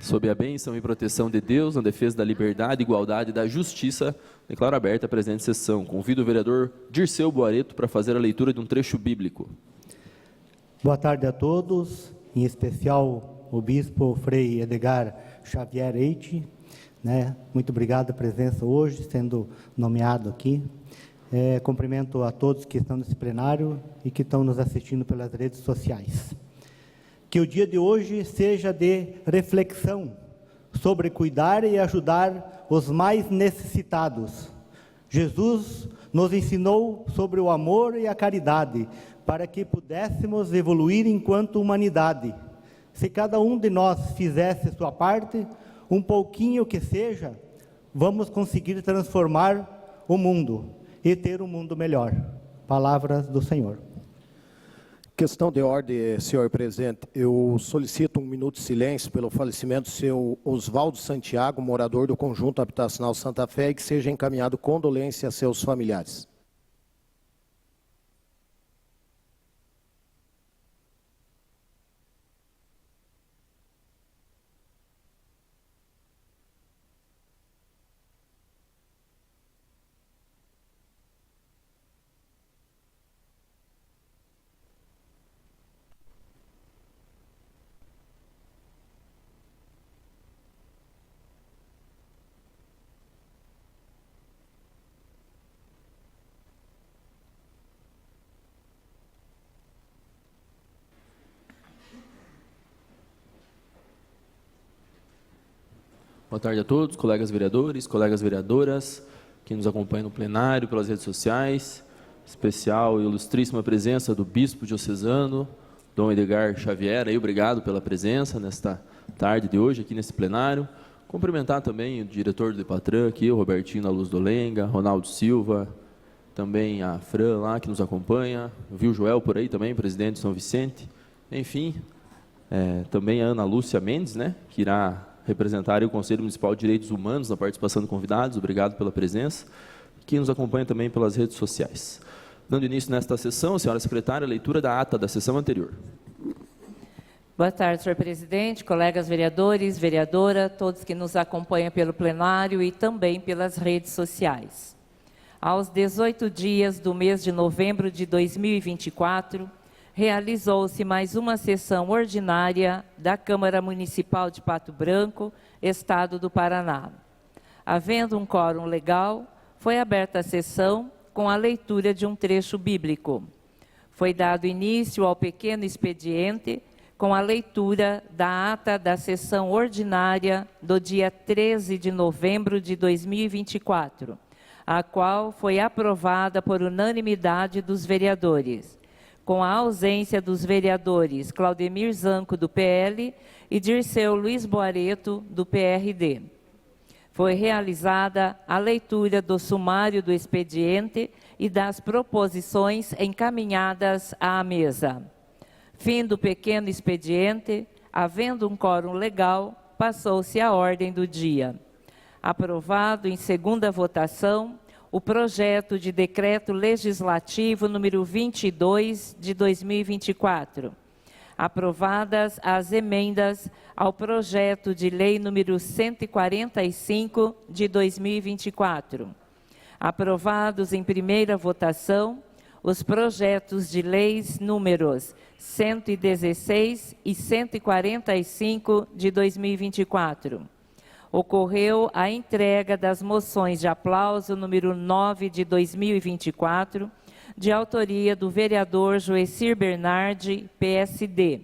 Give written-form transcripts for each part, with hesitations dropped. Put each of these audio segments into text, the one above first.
Sob a bênção e proteção de Deus, na defesa da liberdade, igualdade e da justiça, declaro aberta a presente sessão. Convido o vereador Dirceu Boareto para fazer a leitura de um trecho bíblico. Boa tarde a todos, em especial o bispo Frei Edgar Xavier Eite, muito obrigado a presença hoje, sendo nomeado aqui. Cumprimento a todos que estão nesse plenário e que estão nos assistindo pelas redes sociais. Que o dia de hoje seja de reflexão sobre cuidar e ajudar os mais necessitados. Jesus nos ensinou sobre o amor e a caridade, para que pudéssemos evoluir enquanto humanidade. Se cada um de nós fizesse sua parte, um pouquinho que seja, vamos conseguir transformar o mundo e ter um mundo melhor. Palavras do Senhor. Questão de ordem, senhor presidente. Eu solicito 1 minuto de silêncio pelo falecimento do seu Oswaldo Santiago, morador do Conjunto Habitacional Santa Fé, e que seja encaminhado condolência a seus familiares. Boa tarde a todos, colegas vereadores, colegas vereadoras, que nos acompanham no plenário, pelas redes sociais, especial e ilustríssima presença do bispo diocesano, Dom Edgar Xavier, obrigado pela presença nesta tarde de hoje aqui nesse plenário. Cumprimentar também o diretor do Depatran aqui, o Robertinho da Luz do Lenga, Ronaldo Silva, também a Fran lá que nos acompanha, vi o Joel por aí também, presidente de São Vicente, enfim, também a Ana Lúcia Mendes, que irá representar o Conselho Municipal de Direitos Humanos na participação de convidados, obrigado pela presença, que nos acompanha também pelas redes sociais. Dando início nesta sessão, senhora secretária, a leitura da ata da sessão anterior. Boa tarde, senhor presidente, colegas vereadores, vereadora, todos que nos acompanham pelo plenário e também pelas redes sociais. Aos 18 dias do mês de novembro de 2024, realizou-se mais uma sessão ordinária da Câmara Municipal de Pato Branco, Estado do Paraná. Havendo um quórum legal, foi aberta a sessão com a leitura de um trecho bíblico. Foi dado início ao pequeno expediente com a leitura da ata da sessão ordinária do dia 13 de novembro de 2024, a qual foi aprovada por unanimidade dos vereadores, com a ausência dos vereadores Claudemir Zanco, do PL, e Dirceu Luiz Boareto, do PRD. Foi realizada a leitura do sumário do expediente e das proposições encaminhadas à mesa. Fim do pequeno expediente, havendo um quórum legal, passou-se a ordem do dia. Aprovado em segunda votação, o projeto de decreto legislativo número 22 de 2024. Aprovadas as emendas ao projeto de lei número 145 de 2024. Aprovados em primeira votação os projetos de leis números 116 e 145 de 2024. Ocorreu a entrega das moções de aplauso número 9 de 2024, de autoria do vereador Joecir Bernardi, PSD,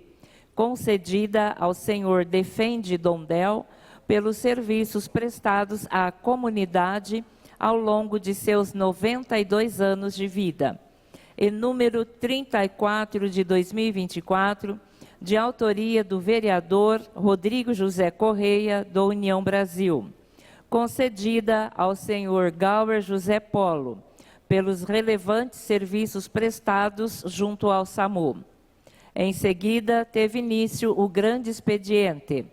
concedida ao senhor Defende Dondel pelos serviços prestados à comunidade ao longo de seus 92 anos de vida. E número 34 de 2024, de autoria do vereador Rodrigo José Correia, do União Brasil, concedida ao senhor Gauer José Polo, pelos relevantes serviços prestados junto ao SAMU. Em seguida, teve início o grande expediente,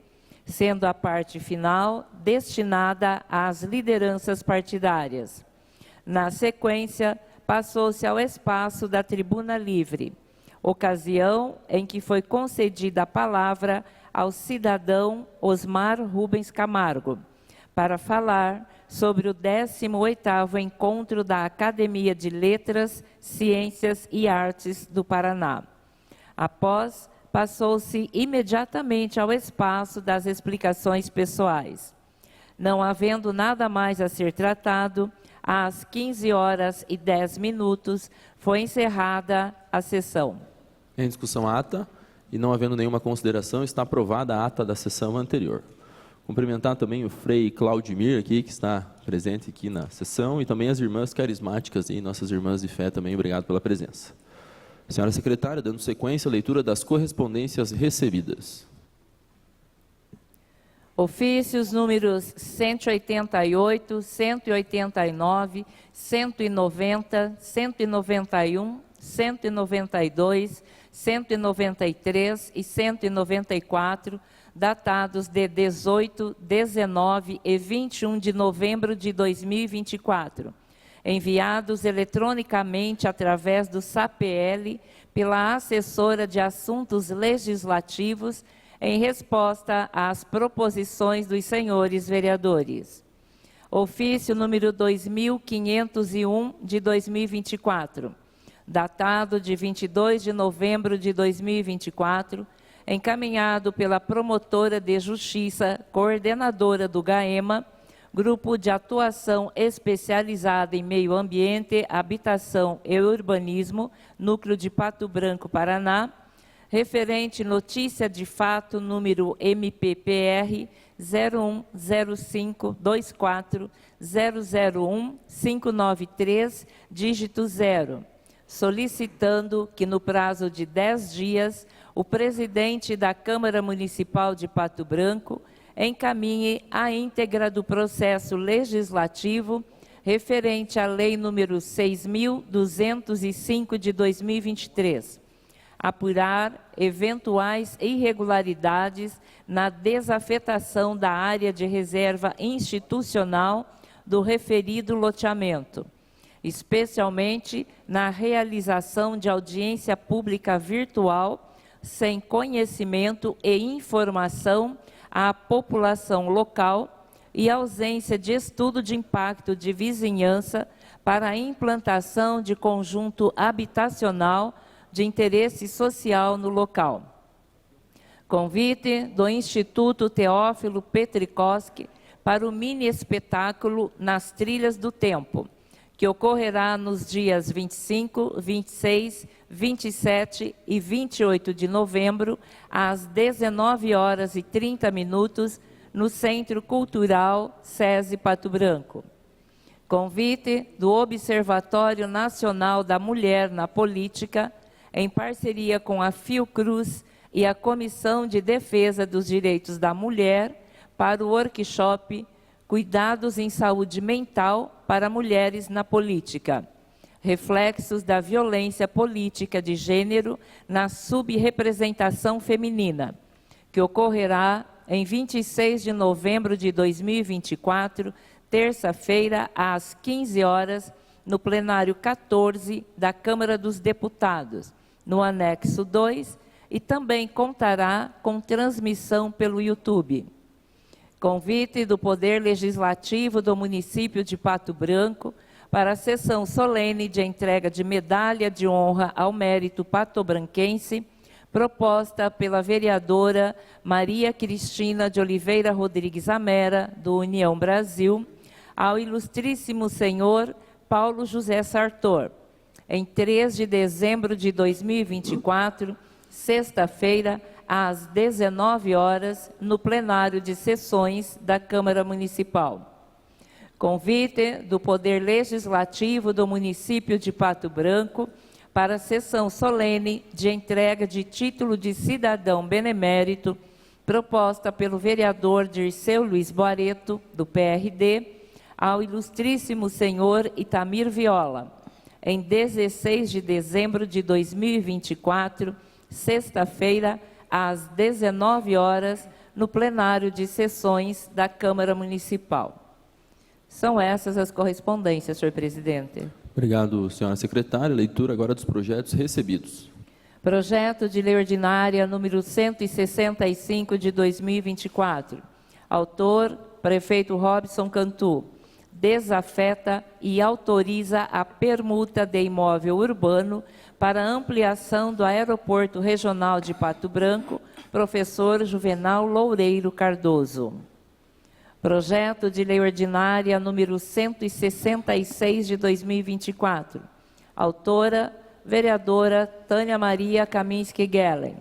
sendo a parte final destinada às lideranças partidárias. Na sequência, passou-se ao espaço da tribuna livre, ocasião em que foi concedida a palavra ao cidadão Osmar Rubens Camargo, para falar sobre o 18º Encontro da Academia de Letras, Ciências e Artes do Paraná. Após, passou-se imediatamente ao espaço das explicações pessoais. Não havendo nada mais a ser tratado, às 15h10, foi encerrada a sessão. Em discussão a ata, e não havendo nenhuma consideração, está aprovada a ata da sessão anterior. Cumprimentar também o Frei Claudimir aqui, que está presente aqui na sessão, e também as irmãs carismáticas e nossas irmãs de fé também, obrigado pela presença. Senhora secretária, dando sequência à leitura das correspondências recebidas. Ofícios números 188, 189, 190, 191, 192, 193 e 194, datados de 18, 19 e 21 de novembro de 2024, enviados eletronicamente através do SAPL pela assessora de Assuntos Legislativos, em resposta às proposições dos senhores vereadores. Ofício número 2501 de 2024, datado de 22 de novembro de 2024, encaminhado pela promotora de justiça, coordenadora do GAEMA, Grupo de Atuação Especializada em Meio Ambiente, Habitação e Urbanismo, Núcleo de Pato Branco, Paraná, referente notícia de fato número MPPR 010524001593, dígito 0, solicitando que no prazo de 10 dias o presidente da Câmara Municipal de Pato Branco encaminhe a íntegra do processo legislativo referente à Lei número 6.205 de 2023, apurar eventuais irregularidades na desafetação da área de reserva institucional do referido loteamento, especialmente na realização de audiência pública virtual, sem conhecimento e informação à população local e ausência de estudo de impacto de vizinhança para a implantação de conjunto habitacional de interesse social no local. Convite do Instituto Teófilo Petrikowski para o mini espetáculo Nas Trilhas do Tempo, que ocorrerá nos dias 25, 26, 27 e 28 de novembro, às 19h30, no Centro Cultural SESI Pato Branco. Convite do Observatório Nacional da Mulher na Política, em parceria com a Fiocruz e a Comissão de Defesa dos Direitos da Mulher, para o workshop Cuidados em Saúde Mental para Mulheres na Política, reflexos da violência política de gênero na subrepresentação feminina, que ocorrerá em 26 de novembro de 2024, terça-feira, às 15 horas, no plenário 14 da Câmara dos Deputados, no anexo 2, e também contará com transmissão pelo YouTube. Convite do Poder Legislativo do município de Pato Branco para a sessão solene de entrega de medalha de honra ao mérito patobranquense, proposta pela vereadora Maria Cristina de Oliveira Rodrigues Amera, do União Brasil, ao ilustríssimo senhor Paulo José Sartor, em 3 de dezembro de 2024, sexta-feira, às 19 horas, no plenário de sessões da Câmara Municipal. Convite do Poder Legislativo do município de Pato Branco para a sessão solene de entrega de título de cidadão benemérito, proposta pelo vereador Dirceu Luiz Boareto, do PRD, ao ilustríssimo senhor Itamir Viola, em 16 de dezembro de 2024, sexta-feira, às 19 horas, no plenário de sessões da Câmara Municipal. São essas as correspondências, senhor presidente. Obrigado, senhora secretária. Leitura agora dos projetos recebidos. Projeto de Lei Ordinária número 165 de 2024. Autor, Prefeito Robson Cantu. Desafeta e autoriza a permuta de imóvel urbano para ampliação do Aeroporto Regional de Pato Branco, professor Juvenal Loureiro Cardoso. Projeto de Lei Ordinária número 166 de 2024. Autora, vereadora Tânia Maria Kaminski-Gellen.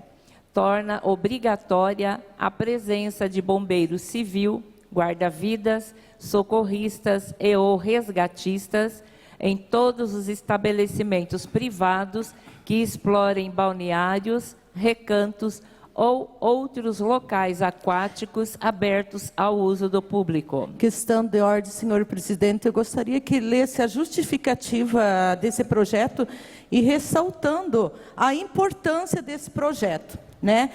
Torna obrigatória a presença de bombeiro civil, guarda-vidas, socorristas e ou resgatistas em todos os estabelecimentos privados que explorem balneários, recantos ou outros locais aquáticos abertos ao uso do público. Questão de ordem, senhor presidente. Eu gostaria que lesse a justificativa desse projeto e ressaltando a importância desse projeto, né?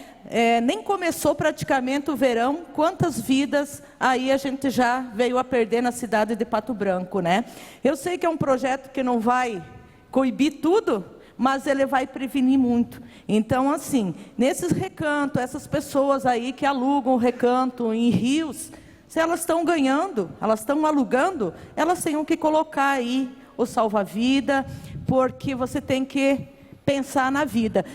Nem começou praticamente o verão, quantas vidas aí a gente já veio a perder na cidade de Pato Branco, né? Eu sei que é um projeto que não vai coibir tudo, mas ele vai prevenir muito. Então, assim, nesses recantos, essas pessoas aí que alugam recanto em rios, se elas estão ganhando, elas estão alugando, elas têm que colocar aí o salva-vida, porque você tem que pensar na vida.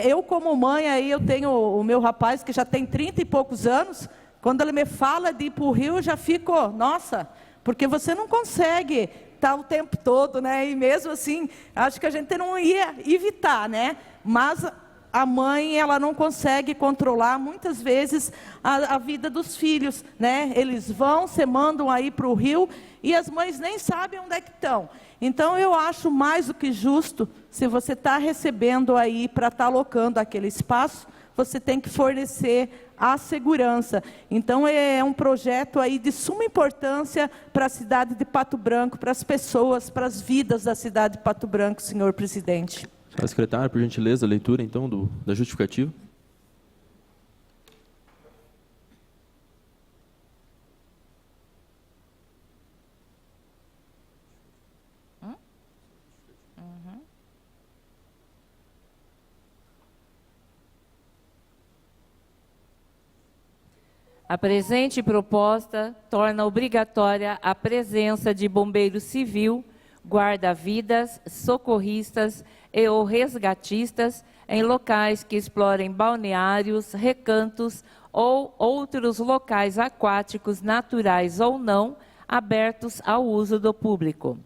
Eu, como mãe, aí eu tenho o meu rapaz que já tem 30 e poucos anos, quando ele me fala de ir para o rio, eu já fico, nossa, porque você não consegue estar o tempo todo, né? E mesmo assim, acho que a gente não ia evitar, né? Mas a mãe, ela não consegue controlar, muitas vezes, a vida dos filhos, né? Eles vão, se mandam aí para o rio, e as mães nem sabem onde é que estão. Então, eu acho mais do que justo, se você está recebendo aí para estar alocando aquele espaço, você tem que fornecer a segurança. Então, é um projeto aí de suma importância para a cidade de Pato Branco, para as pessoas, para as vidas da cidade de Pato Branco, senhor presidente. Senhora secretária, por gentileza, a leitura, então, da justificativa. A presente proposta torna obrigatória a presença de bombeiro civil, guarda-vidas, socorristas e ou resgatistas em locais que explorem balneários, recantos ou outros locais aquáticos naturais ou não, abertos ao uso do público.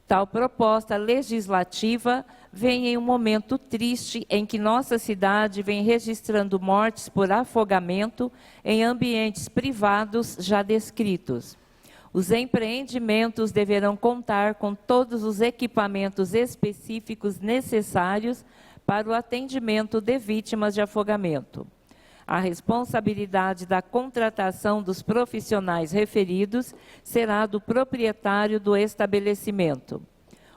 Tal proposta legislativa vem em um momento triste em que nossa cidade vem registrando mortes por afogamento em ambientes privados já descritos. Os empreendimentos deverão contar com todos os equipamentos específicos necessários para o atendimento de vítimas de afogamento. A responsabilidade da contratação dos profissionais referidos será do proprietário do estabelecimento.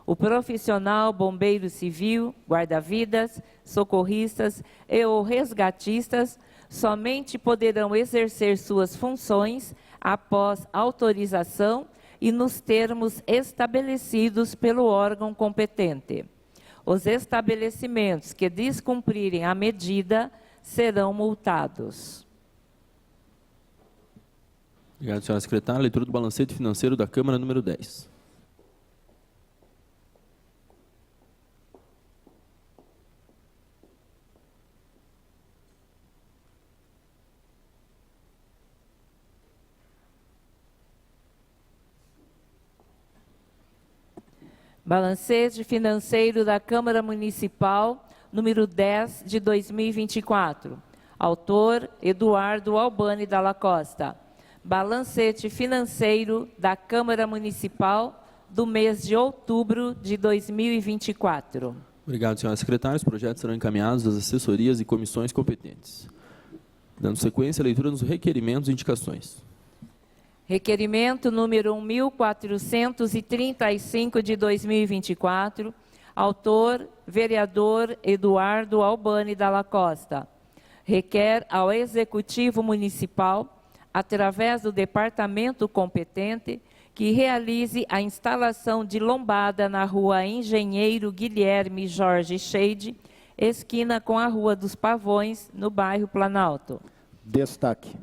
O profissional bombeiro civil, guarda-vidas, socorristas e ou resgatistas somente poderão exercer suas funções após autorização e nos termos estabelecidos pelo órgão competente. Os estabelecimentos que descumprirem a medida serão multados. Obrigado, senhora secretária. Leitura do balancete financeiro da Câmara, número 10. Balancete financeiro da Câmara Municipal, número 10 de 2024. Autor, Eduardo Albani Dalla Costa. Balancete financeiro da Câmara Municipal do mês de outubro de 2024. Obrigado, senhora secretária. Os projetos serão encaminhados às assessorias e comissões competentes. Dando sequência, a leitura dos requerimentos e indicações. Requerimento número 1435 de 2024, autor, vereador Eduardo Albani Dalla Costa. Requer ao Executivo Municipal, através do departamento competente, que realize a instalação de lombada na rua Engenheiro Guilherme Jorge Scheide, esquina com a Rua dos Pavões, no bairro Planalto. Destaque.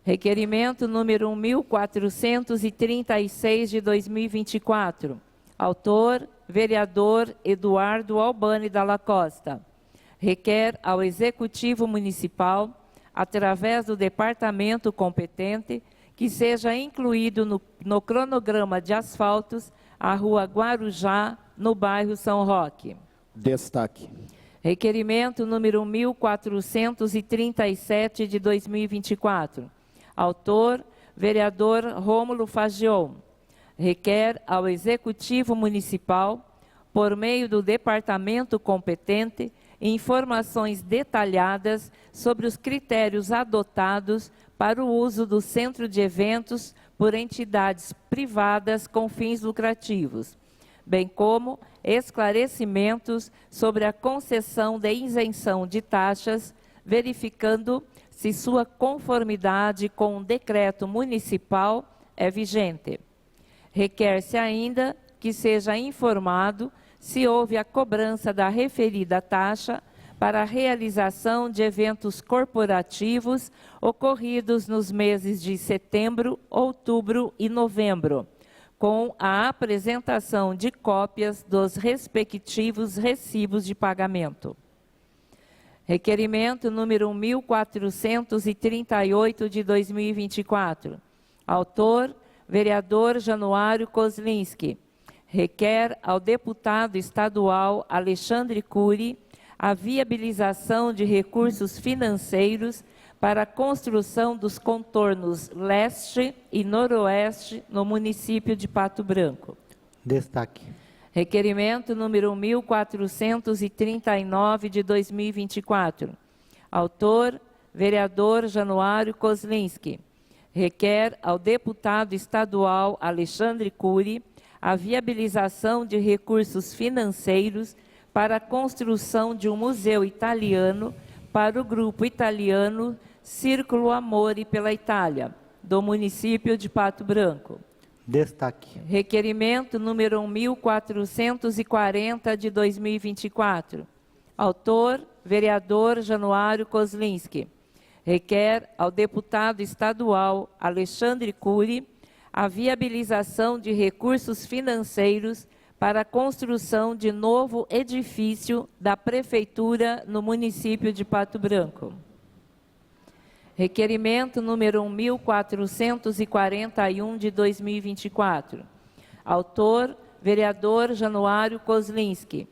Requerimento número 1436 de 2024. Autor, vereador Eduardo Albani Dalla Costa. Requer ao Executivo Municipal, através do departamento competente, que seja incluído no cronograma de asfaltos a Rua Guarujá, no bairro São Roque. Destaque. Requerimento número 1437 de 2024. Autor, vereador Rômulo Fagion. Requer ao Executivo Municipal, por meio do departamento competente, informações detalhadas sobre os critérios adotados para o uso do centro de eventos por entidades privadas com fins lucrativos, bem como esclarecimentos sobre a concessão de isenção de taxas, verificando se sua conformidade com o decreto municipal é vigente. Requer-se ainda que seja informado se houve a cobrança da referida taxa para a realização de eventos corporativos ocorridos nos meses de setembro, outubro e novembro, com a apresentação de cópias dos respectivos recibos de pagamento. Requerimento número 1438 de 2024. Autor, vereador Januário Kozlinski. Requer ao deputado estadual Alexandre Cury a viabilização de recursos financeiros para a construção dos contornos leste e noroeste no município de Pato Branco. Destaque. Requerimento número 1439 de 2024. Autor, vereador Januário Kozlinski. Requer ao deputado estadual Alexandre Cury a viabilização de recursos financeiros para a construção de um museu italiano para o grupo italiano Círculo Amore pela Itália, do município de Pato Branco. Destaque. Requerimento número 1440 de 2024. Autor, vereador Januário Kozlinski. Requer ao deputado estadual Alexandre Cury a viabilização de recursos financeiros para a construção de novo edifício da Prefeitura no município de Pato Branco. Requerimento número 1441 de 2024. Autor, vereador Januário Kozlinski.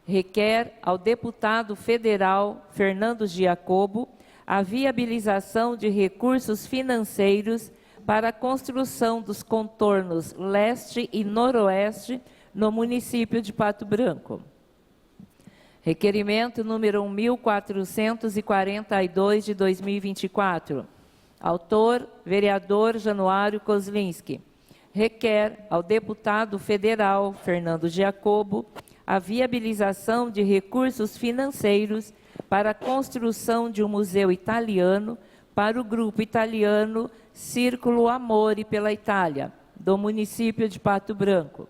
Requer ao deputado federal Fernando Giacobo a viabilização de recursos financeiros para a construção dos contornos leste e noroeste no município de Pato Branco. Requerimento número 1442 de 2024. Autor, vereador Januário Kozlinski. Requer ao deputado federal Fernando Giacobo a viabilização de recursos financeiros para a construção de um museu italiano para o grupo italiano Círculo Amore pela Itália, do município de Pato Branco.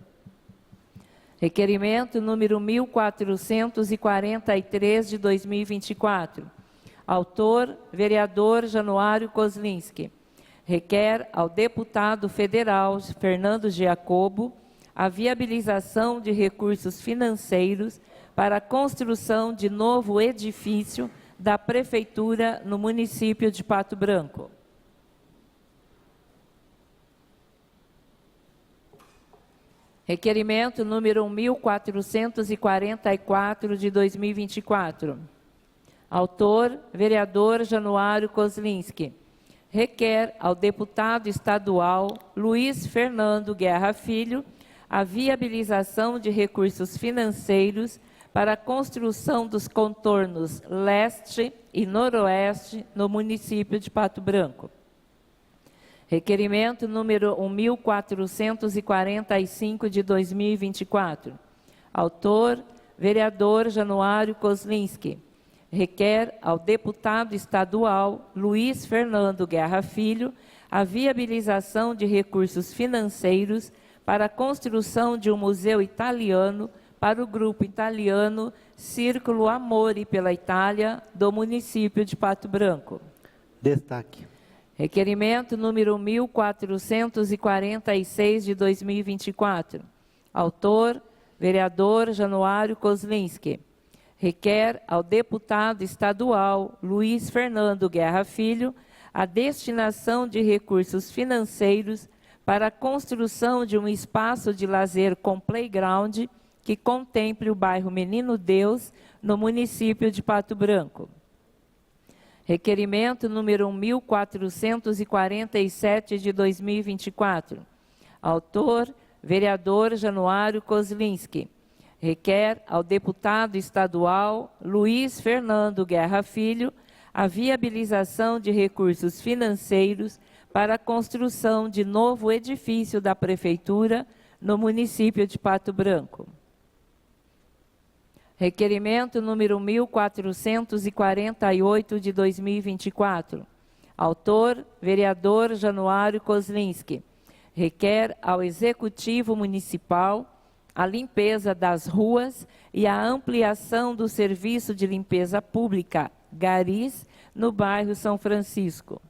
Requerimento número 1443 de 2024. Autor, vereador Januário Kozlinski. Requer ao deputado federal Fernando Giacobo a viabilização de recursos financeiros para a construção de novo edifício da Prefeitura no município de Pato Branco. Requerimento número 1444 de 2024. Autor, vereador Januário Kozlinski. Requer ao deputado estadual Luiz Fernando Guerra Filho a viabilização de recursos financeiros para a construção dos contornos leste e noroeste no município de Pato Branco. Requerimento número 1445 de 2024. Autor, vereador Januário Kozlinski. Requer ao deputado estadual Luiz Fernando Guerra Filho a viabilização de recursos financeiros para a construção de um museu italiano para o grupo italiano Círculo Amore pela Itália, do município de Pato Branco. Destaque. Requerimento número 1446 de 2024. Autor, vereador Januário Kozlinski. Requer ao deputado estadual Luiz Fernando Guerra Filho a destinação de recursos financeiros para a construção de um espaço de lazer com playground que contemple o bairro Menino Deus, no município de Pato Branco. Requerimento número 1447 de 2024. Autor, vereador Januário Kozlinski. Requer ao deputado estadual Luiz Fernando Guerra Filho a viabilização de recursos financeiros para a construção de novo edifício da Prefeitura no município de Pato Branco. Requerimento número 1448 de 2024. Autor, vereador Januário Kozlinski. Requer ao Executivo Municipal a limpeza das ruas e a ampliação do serviço de limpeza pública, Garis, no bairro São Francisco.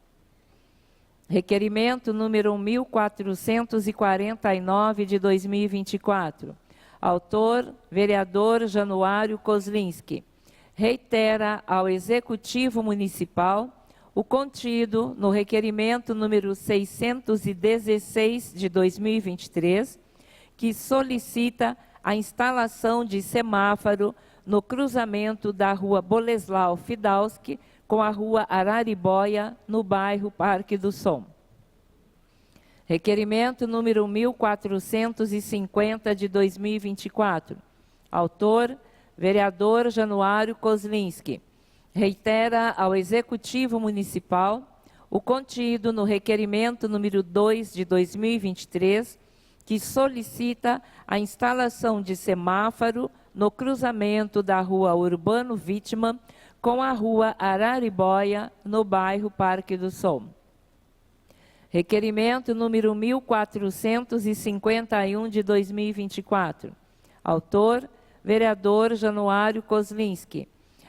Requerimento número 1449 de 2024. Autor, vereador Januário Kozlinski. Reitera ao Executivo Municipal o contido no requerimento número 616 de 2023, que solicita a instalação de semáforo no cruzamento da rua Boleslau Fidalski com a rua Araribóia, no bairro Parque do Som. Requerimento número 1450 de 2024. Autor, vereador Januário Kozlinski. Reitera ao Executivo Municipal o contido no requerimento número 2 de 2023, que solicita a instalação de semáforo no cruzamento da rua Urbano Vítima com a rua Araribóia, no bairro Parque do Som. Requerimento número 1451 de 2024. Autor, vereador Januário Kozlinski.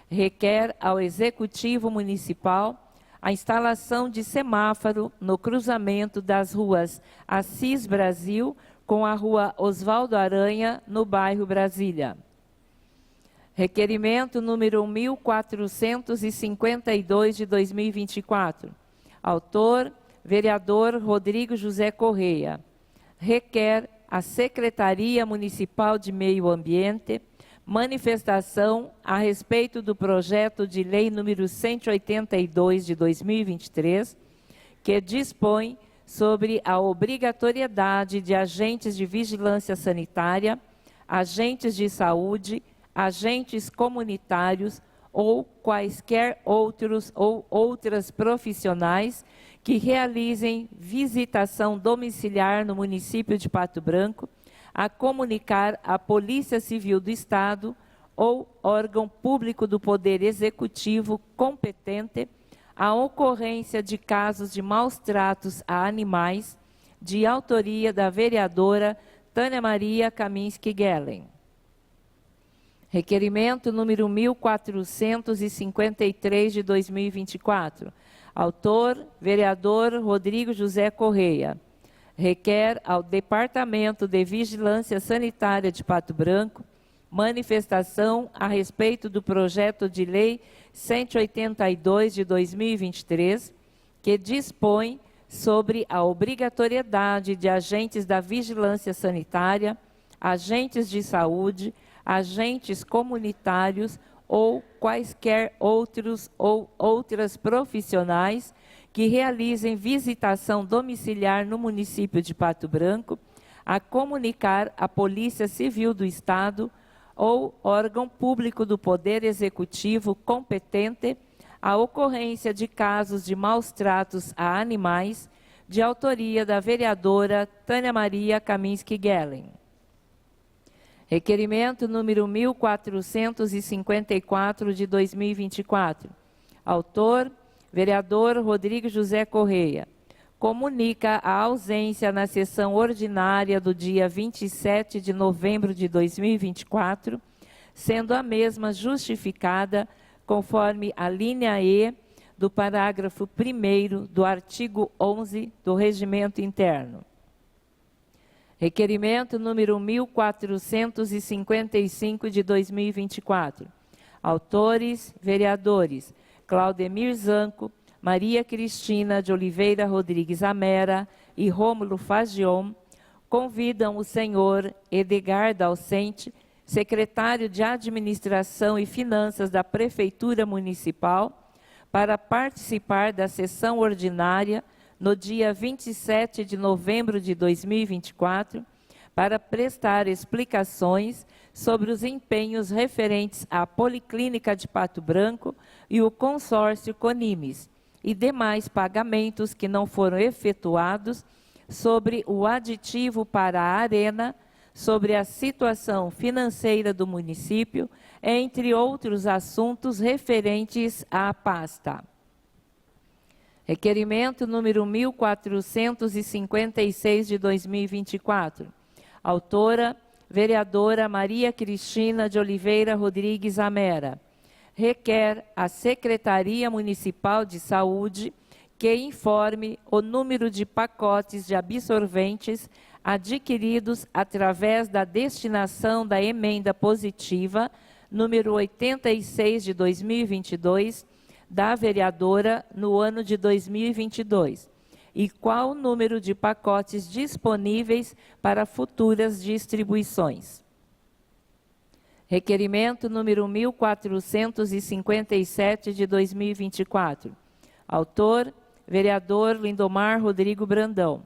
Requer ao Executivo Municipal a instalação de semáforo no cruzamento das ruas Assis Brasil com a rua Oswaldo Aranha, no bairro Brasília. Requerimento número 1452 de 2024. Autor, vereador Rodrigo José Correia. Requer à Secretaria Municipal de Meio Ambiente manifestação a respeito do projeto de lei número 182 de 2023, que dispõe sobre a obrigatoriedade de agentes de vigilância sanitária, agentes de saúde, agentes comunitários ou quaisquer outros ou outras profissionais que realizem visitação domiciliar no município de Pato Branco, a comunicar à Polícia Civil do Estado ou órgão público do Poder Executivo competente a ocorrência de casos de maus tratos a animais, de autoria da vereadora Tânia Maria Kaminski-Gellen. Requerimento número 1453 de 2024. Autor, vereador Rodrigo José Correia. Requer ao Departamento de Vigilância Sanitária de Pato Branco manifestação a respeito do projeto de lei 182 de 2023, que dispõe sobre a obrigatoriedade de agentes da vigilância sanitária, agentes de saúde, agentes comunitários ou quaisquer outros ou outras profissionais que realizem visitação domiciliar no município de Pato Branco, a comunicar à Polícia Civil do Estado ou órgão público do Poder Executivo competente a ocorrência de casos de maus tratos a animais, de autoria da vereadora Tânia Maria Kaminski-Gellen. Requerimento número 1454 de 2024. Autor, vereador Rodrigo José Correia. comunica a ausência na sessão ordinária do dia 27 de novembro de 2024, sendo a mesma justificada conforme a linha E do parágrafo 1º do artigo 11 do Regimento Interno. Requerimento número 1455 de 2024. Autores, vereadores Claudemir Zanco, Maria Cristina de Oliveira Rodrigues Amera e Rômulo Fagion, convidam o senhor Edgar Dalcente, secretário de Administração e Finanças da Prefeitura Municipal, para participar da sessão ordinária no dia 27 de novembro de 2024, para prestar explicações sobre os empenhos referentes à Policlínica de Pato Branco e o consórcio Conimes, e demais pagamentos que não foram efetuados sobre o aditivo para a arena, sobre a situação financeira do município, entre outros assuntos referentes à pasta. Requerimento número 1456 de 2024. Autora, vereadora Maria Cristina de Oliveira Rodrigues Amera. Requer a Secretaria Municipal de Saúde que informe o número de pacotes de absorventes adquiridos através da destinação da emenda positiva número 86 de 2022, da vereadora no ano de 2022, e qual o número de pacotes disponíveis para futuras distribuições. Requerimento número 1457 de 2024. Autor, vereador Lindomar Rodrigo Brandão.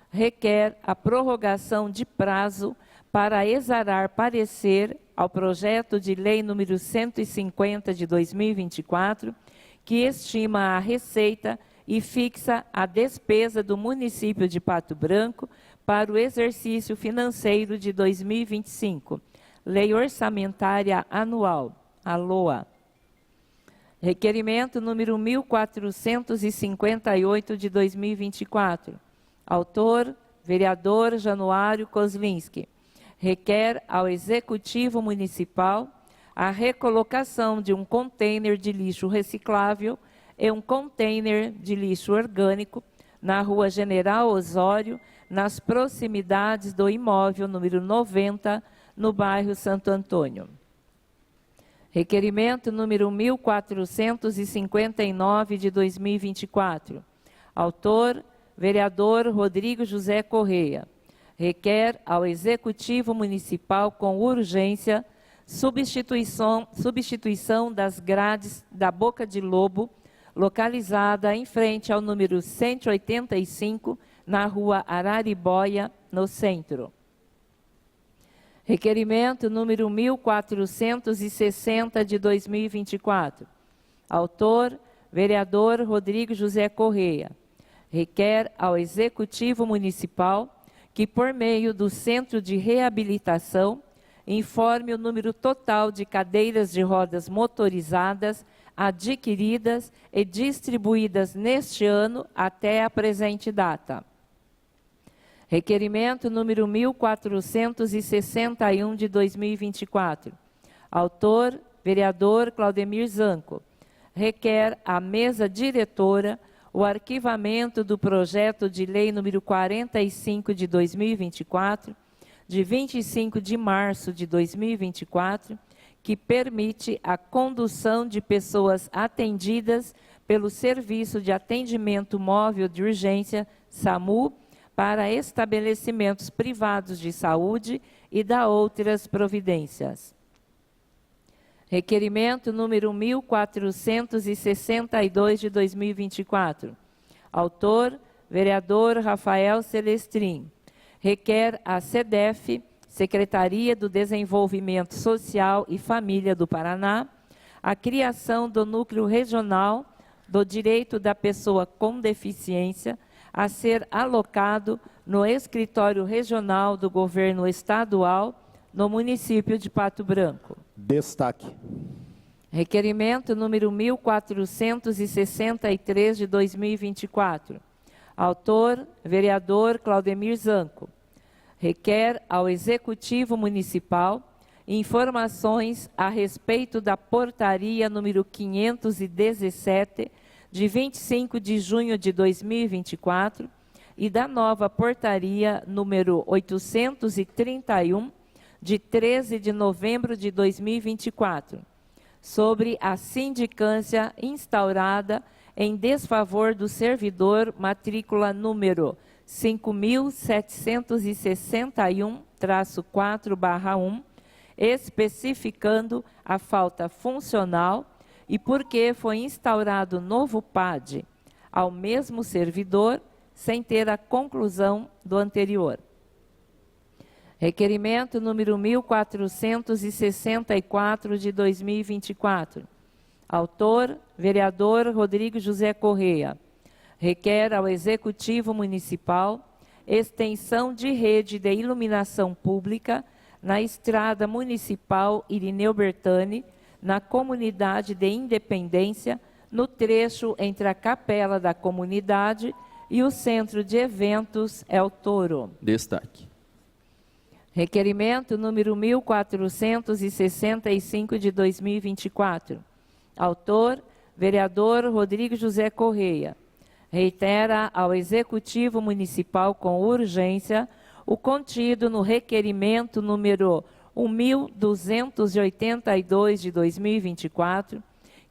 Requer a prorrogação de prazo para exarar parecer ao projeto de lei número 150 de 2024, que estima a receita e fixa a despesa do município de Pato Branco para o exercício financeiro de 2025. Lei Orçamentária Anual, a LOA. Requerimento número 1458 de 2024. Autor, vereador Januário Kozlinski. Requer ao Executivo Municipal a recolocação de um container de lixo reciclável e um container de lixo orgânico na Rua General Osório, nas proximidades do imóvel número 90, no bairro Santo Antônio. Requerimento número 1459 de 2024. Autor, vereador Rodrigo José Correia. Requer ao Executivo Municipal com urgência substituição das grades da Boca de Lobo, localizada em frente ao número 185, na Rua Araribóia, no centro. Requerimento número 1460 de 2024. Autor, vereador Rodrigo José Correia. Requer ao Executivo Municipal que, por meio do Centro de Reabilitação, informe o número total de cadeiras de rodas motorizadas adquiridas e distribuídas neste ano até a presente data. Requerimento número 1461 de 2024. Autor, vereador Claudemir Zanco. Requer à mesa diretora o arquivamento do projeto de lei número 45 de 2024, de 25 de março de 2024, que permite a condução de pessoas atendidas pelo Serviço de Atendimento Móvel de Urgência, SAMU, para estabelecimentos privados de saúde e da outras providências. Requerimento número 1462 de 2024. Autor, vereador Rafael Celestrin. Requer a SEDEF, Secretaria do Desenvolvimento Social e Família do Paraná, a criação do Núcleo Regional do Direito da Pessoa com Deficiência, a ser alocado no Escritório Regional do Governo Estadual, no município de Pato Branco. Destaque. Requerimento número 1463 de 2024. Autor, vereador Claudemir Zanco. Requer ao Executivo Municipal informações a respeito da portaria número 517, de 25 de junho de 2024, e da nova portaria número 831, de 13 de novembro de 2024, sobre a sindicância instaurada em desfavor do servidor matrícula número 5.761-4/1, especificando a falta funcional e porque foi instaurado novo PAD ao mesmo servidor sem ter a conclusão do anterior. Requerimento número 1464 de 2024. Autor, vereador Rodrigo José Correia. Requer ao Executivo Municipal extensão de rede de iluminação pública na Estrada Municipal Irineu Bertani, na comunidade de Independência, no trecho entre a Capela da Comunidade e o Centro de Eventos El Toro. Destaque. Requerimento número 1465 de 2024. Autor, vereador Rodrigo José Correia. Reitera ao Executivo Municipal com urgência o contido no requerimento número 1282 de 2024,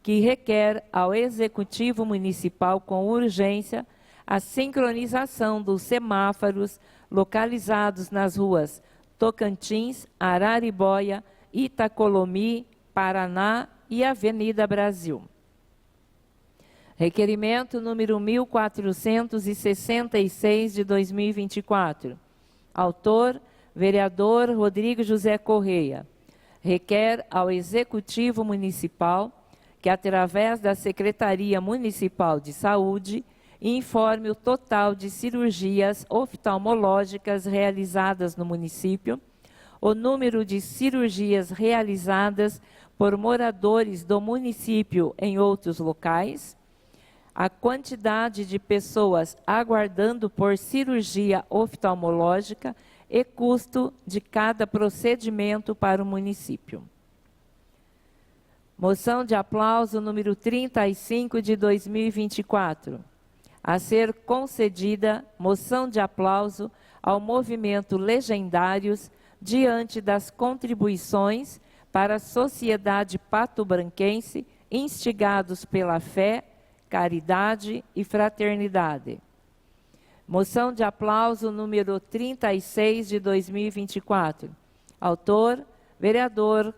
que requer ao Executivo Municipal com urgência a sincronização dos semáforos localizados nas ruas Tocantins, Araribóia, Itacolomi, Paraná e Avenida Brasil. Requerimento número 1466 de 2024. Autor, vereador Rodrigo José Correia. Requer ao Executivo Municipal que, através da Secretaria Municipal de Saúde, informe o total de cirurgias oftalmológicas realizadas no município, o número de cirurgias realizadas por moradores do município em outros locais, a quantidade de pessoas aguardando por cirurgia oftalmológica e custo de cada procedimento para o município. Moção de aplauso número 35 de 2024. A ser concedida moção de aplauso ao movimento Legendários diante das contribuições para a sociedade pato-branquense instigados pela fé, caridade e fraternidade. Moção de aplauso número 36 de 2024. Autor, vereador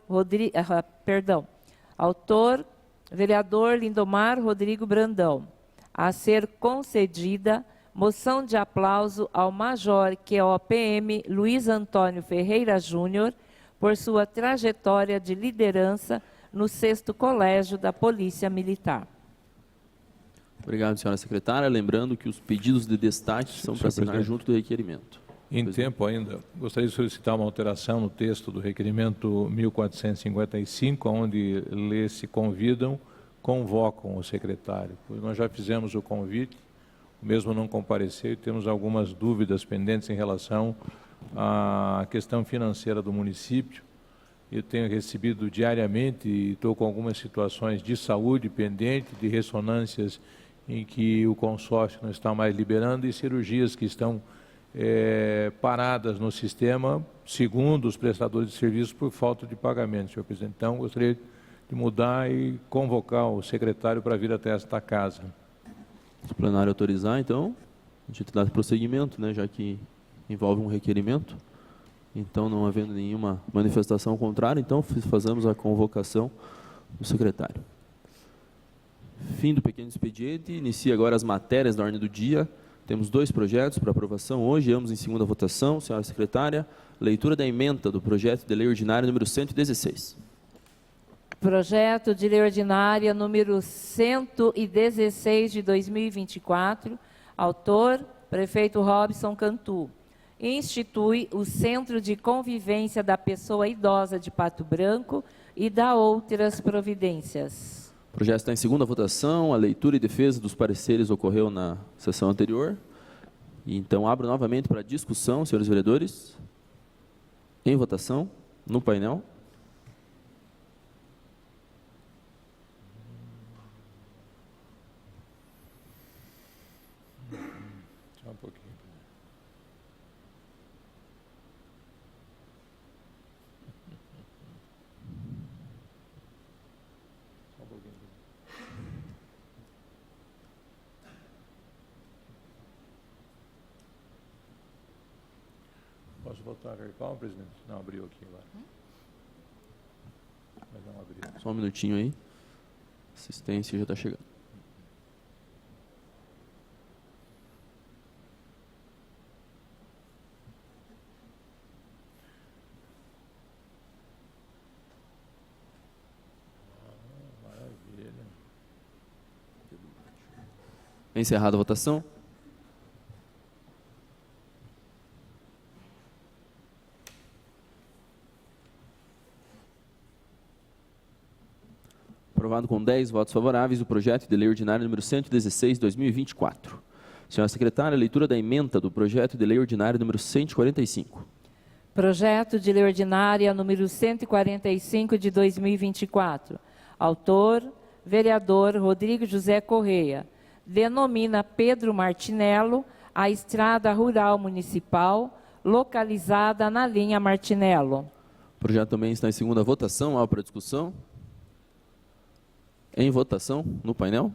vereador Lindomar Rodrigo Brandão. A ser concedida moção de aplauso ao Major QOPM Luiz Antônio Ferreira Júnior por sua trajetória de liderança no 6º Colégio da Polícia Militar. Obrigado, senhora secretária. Lembrando que os pedidos de destaque são para assinar junto do requerimento. Em tempo ainda, gostaria de solicitar uma alteração no texto do requerimento 1455, onde lê-se convidam, convocam o secretário. Pois nós já fizemos o convite, o mesmo não compareceu e temos algumas dúvidas pendentes em relação à questão financeira do município. Eu tenho recebido diariamente e estou com algumas situações de saúde pendentes, de ressonâncias em que o consórcio não está mais liberando e cirurgias que estão paradas no sistema, segundo os prestadores de serviços, por falta de pagamento, senhor presidente. Então, gostaria de mudar e convocar o secretário para vir até esta casa. Se o plenário autorizar, então, a gente dá prosseguimento, né, já que envolve um requerimento. Então, não havendo nenhuma manifestação contrária, então fazemos a convocação do secretário. Fim do pequeno expediente, inicia agora as matérias da ordem do dia. Temos 2 projetos para aprovação hoje, ambos em segunda votação. Senhora secretária, leitura da ementa do projeto de lei ordinária número 116. Projeto de lei ordinária número 116 de 2024, autor, prefeito Robson Cantu. Institui o Centro de Convivência da Pessoa Idosa de Pato Branco e dá outras providências. O projeto está em segunda votação, a leitura e defesa dos pareceres ocorreu na sessão anterior. Então, abro novamente para discussão, senhores vereadores. Em votação, no painel. Só um pouquinho. Só um pouquinho. Posso votar qual, presidente? Não, abriu aqui agora. Mas não abriu. Só um minutinho aí. Assistência já está chegando. Maravilha. Encerrada a votação. Aprovado com 10 votos favoráveis o projeto de lei ordinária número 116/2024. Senhora secretária, leitura da ementa do projeto de lei ordinária número 145. Projeto de lei ordinária número 145 de 2024. Autor, vereador Rodrigo José Correia. Denomina Pedro Martinello a estrada rural municipal localizada na linha Martinello. O projeto também está em segunda votação. Há para discussão? Em votação, no painel.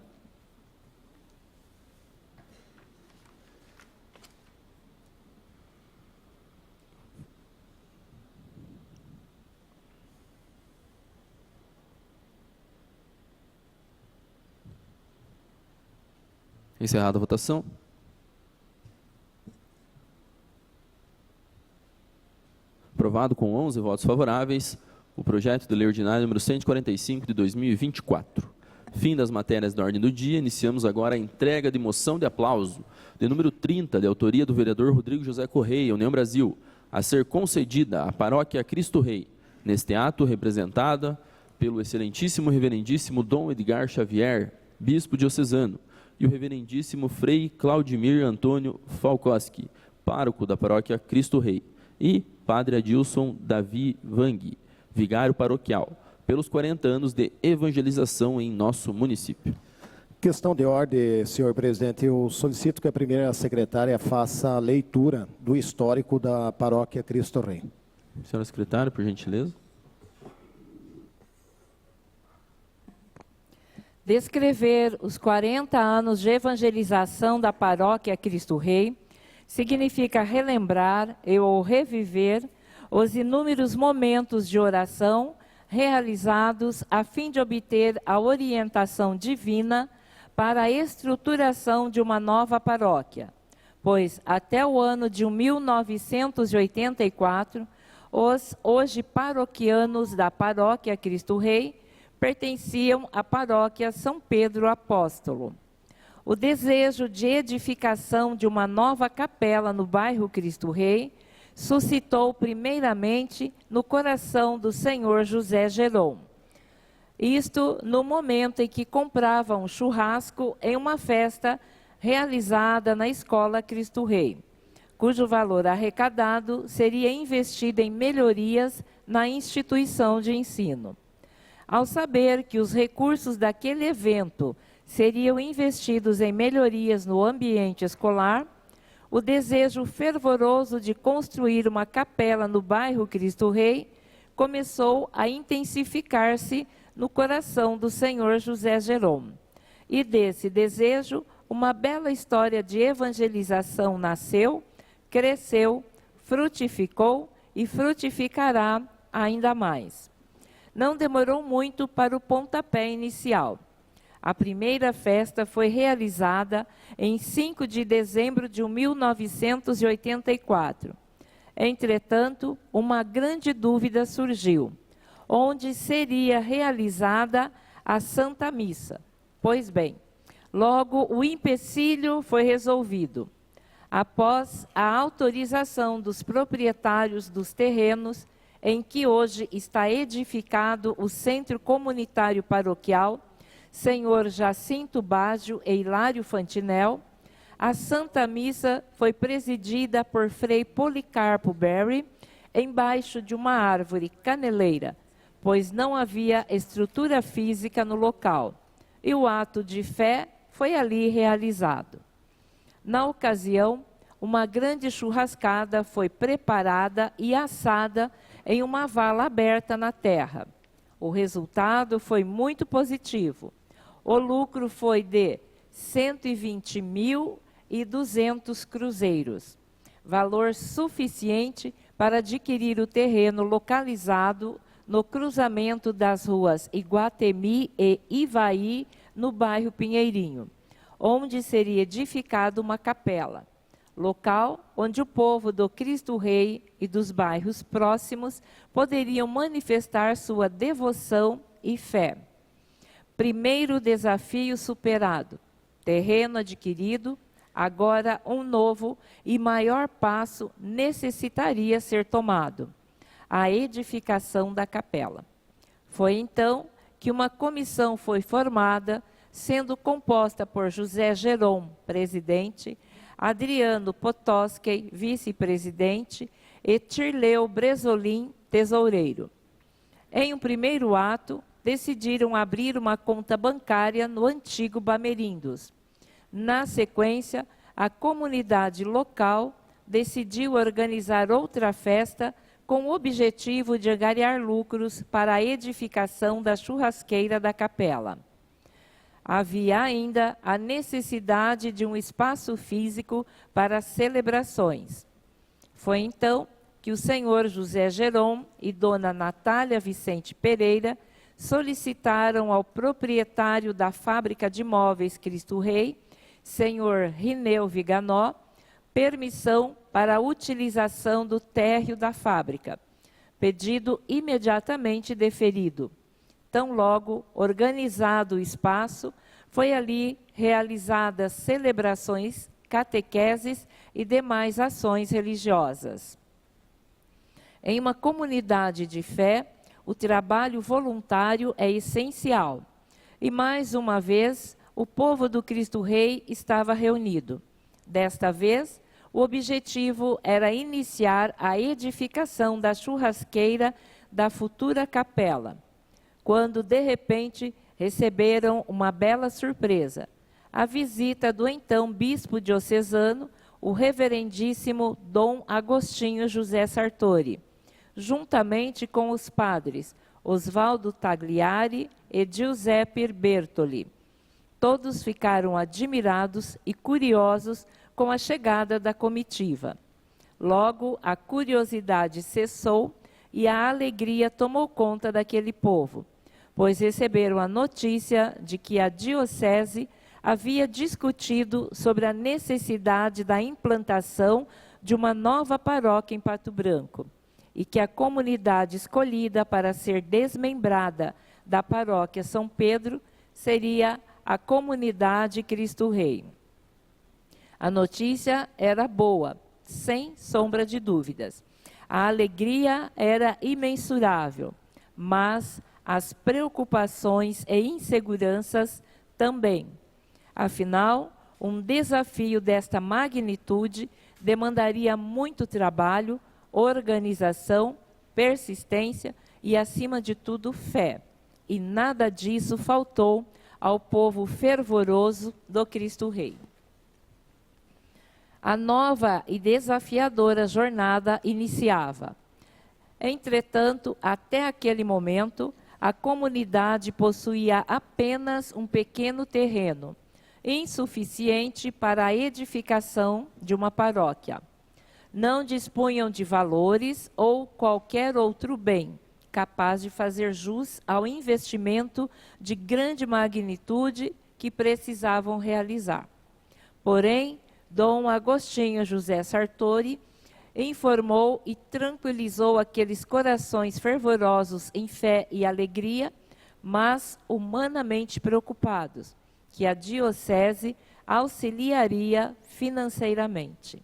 Encerrada a votação. Aprovado com 11 votos favoráveis o projeto de lei ordinária número 145 de 2024. Fim das matérias da ordem do dia. Iniciamos agora a entrega de moção de aplauso de número 30, de autoria do vereador Rodrigo José Correia, União Brasil, a ser concedida à paróquia Cristo Rei, neste ato representada pelo excelentíssimo reverendíssimo Dom Edgar Xavier, bispo diocesano, e o reverendíssimo Frei Claudimir Antônio Falcoski, pároco da paróquia Cristo Rei, e Padre Adilson Davi Vang, vigário paroquial, pelos 40 anos de evangelização em nosso município. Questão de ordem, senhor presidente. Eu solicito que a primeira secretária faça a leitura do histórico da paróquia Cristo Rei. Senhora secretária, por gentileza. Descrever os 40 anos de evangelização da paróquia Cristo Rei significa relembrar ou reviver os inúmeros momentos de oração realizados a fim de obter a orientação divina para a estruturação de uma nova paróquia, pois até o ano de 1984, os hoje paroquianos da paróquia Cristo Rei pertenciam à paróquia São Pedro Apóstolo. O desejo de edificação de uma nova capela no bairro Cristo Rei suscitou primeiramente no coração do senhor José Geron. Isto no momento em que comprava um churrasco em uma festa realizada na Escola Cristo Rei, cujo valor arrecadado seria investido em melhorias na instituição de ensino. Ao saber que os recursos daquele evento seriam investidos em melhorias no ambiente escolar, o desejo fervoroso de construir uma capela no bairro Cristo Rei começou a intensificar-se no coração do senhor José Geron. E desse desejo, uma bela história de evangelização nasceu, cresceu, frutificou e frutificará ainda mais. Não demorou muito para o pontapé inicial. A primeira festa foi realizada em 5 de dezembro de 1984. Entretanto, uma grande dúvida surgiu: onde seria realizada a Santa Missa? Pois bem, logo o empecilho foi resolvido. Após a autorização dos proprietários dos terrenos em que hoje está edificado o Centro Comunitário Paroquial, senhor Jacinto Baggio e Hilário Fantinel, A Santa Missa foi presidida por Frei Policarpo Berry, embaixo de uma árvore caneleira, pois não havia estrutura física no local, e o ato de fé foi ali realizado. Na ocasião, uma grande churrascada foi preparada e assada em uma vala aberta na terra. O resultado foi muito positivo. O lucro foi de 120.200 cruzeiros, valor suficiente para adquirir o terreno localizado no cruzamento das ruas Iguatemi e Ivaí, no bairro Pinheirinho, onde seria edificada uma capela, local onde o povo do Cristo Rei e dos bairros próximos poderiam manifestar sua devoção e fé. Primeiro desafio superado, terreno adquirido, agora um novo e maior passo necessitaria ser tomado: a edificação da capela. Foi então que uma comissão foi formada, sendo composta por José Geron, presidente, Adriano Potosky, vice-presidente, e Tirleu Bresolim, tesoureiro. Em um primeiro ato, decidiram abrir uma conta bancária no antigo Bamerindos. Na sequência, a comunidade local decidiu organizar outra festa com o objetivo de angariar lucros para a edificação da churrasqueira da capela. Havia ainda a necessidade de um espaço físico para celebrações. Foi então que o senhor José Geron e dona Natália Vicente Pereira solicitaram ao proprietário da fábrica de móveis Cristo Rei, senhor Rineu Viganó, permissão para a utilização do térreo da fábrica, pedido imediatamente deferido. Tão logo organizado o espaço, foi ali realizadas celebrações, catequeses e demais ações religiosas. Em uma comunidade de fé, o trabalho voluntário é essencial. E mais uma vez, o povo do Cristo Rei estava reunido. Desta vez, o objetivo era iniciar a edificação da churrasqueira da futura capela, quando, de repente, receberam uma bela surpresa: a visita do então bispo diocesano, o reverendíssimo Dom Agostinho José Sartori, juntamente com os padres Osvaldo Tagliari e Giuseppe Bertoli. Todos ficaram admirados e curiosos com a chegada da comitiva. Logo, a curiosidade cessou e a alegria tomou conta daquele povo, pois receberam a notícia de que a diocese havia discutido sobre a necessidade da implantação de uma nova paróquia em Pato Branco, e que a comunidade escolhida para ser desmembrada da paróquia São Pedro seria a comunidade Cristo Rei. A notícia era boa, sem sombra de dúvidas. A alegria era imensurável, mas as preocupações e inseguranças também. Afinal, um desafio desta magnitude demandaria muito trabalho, organização, persistência e, acima de tudo, fé. E nada disso faltou ao povo fervoroso do Cristo Rei. A nova e desafiadora jornada iniciava. Entretanto, até aquele momento, a comunidade possuía apenas um pequeno terreno, insuficiente para a edificação de uma paróquia. Não dispunham de valores ou qualquer outro bem capaz de fazer jus ao investimento de grande magnitude que precisavam realizar. Porém, Dom Agostinho José Sartori informou e tranquilizou aqueles corações fervorosos em fé e alegria, mas humanamente preocupados, que a diocese auxiliaria financeiramente.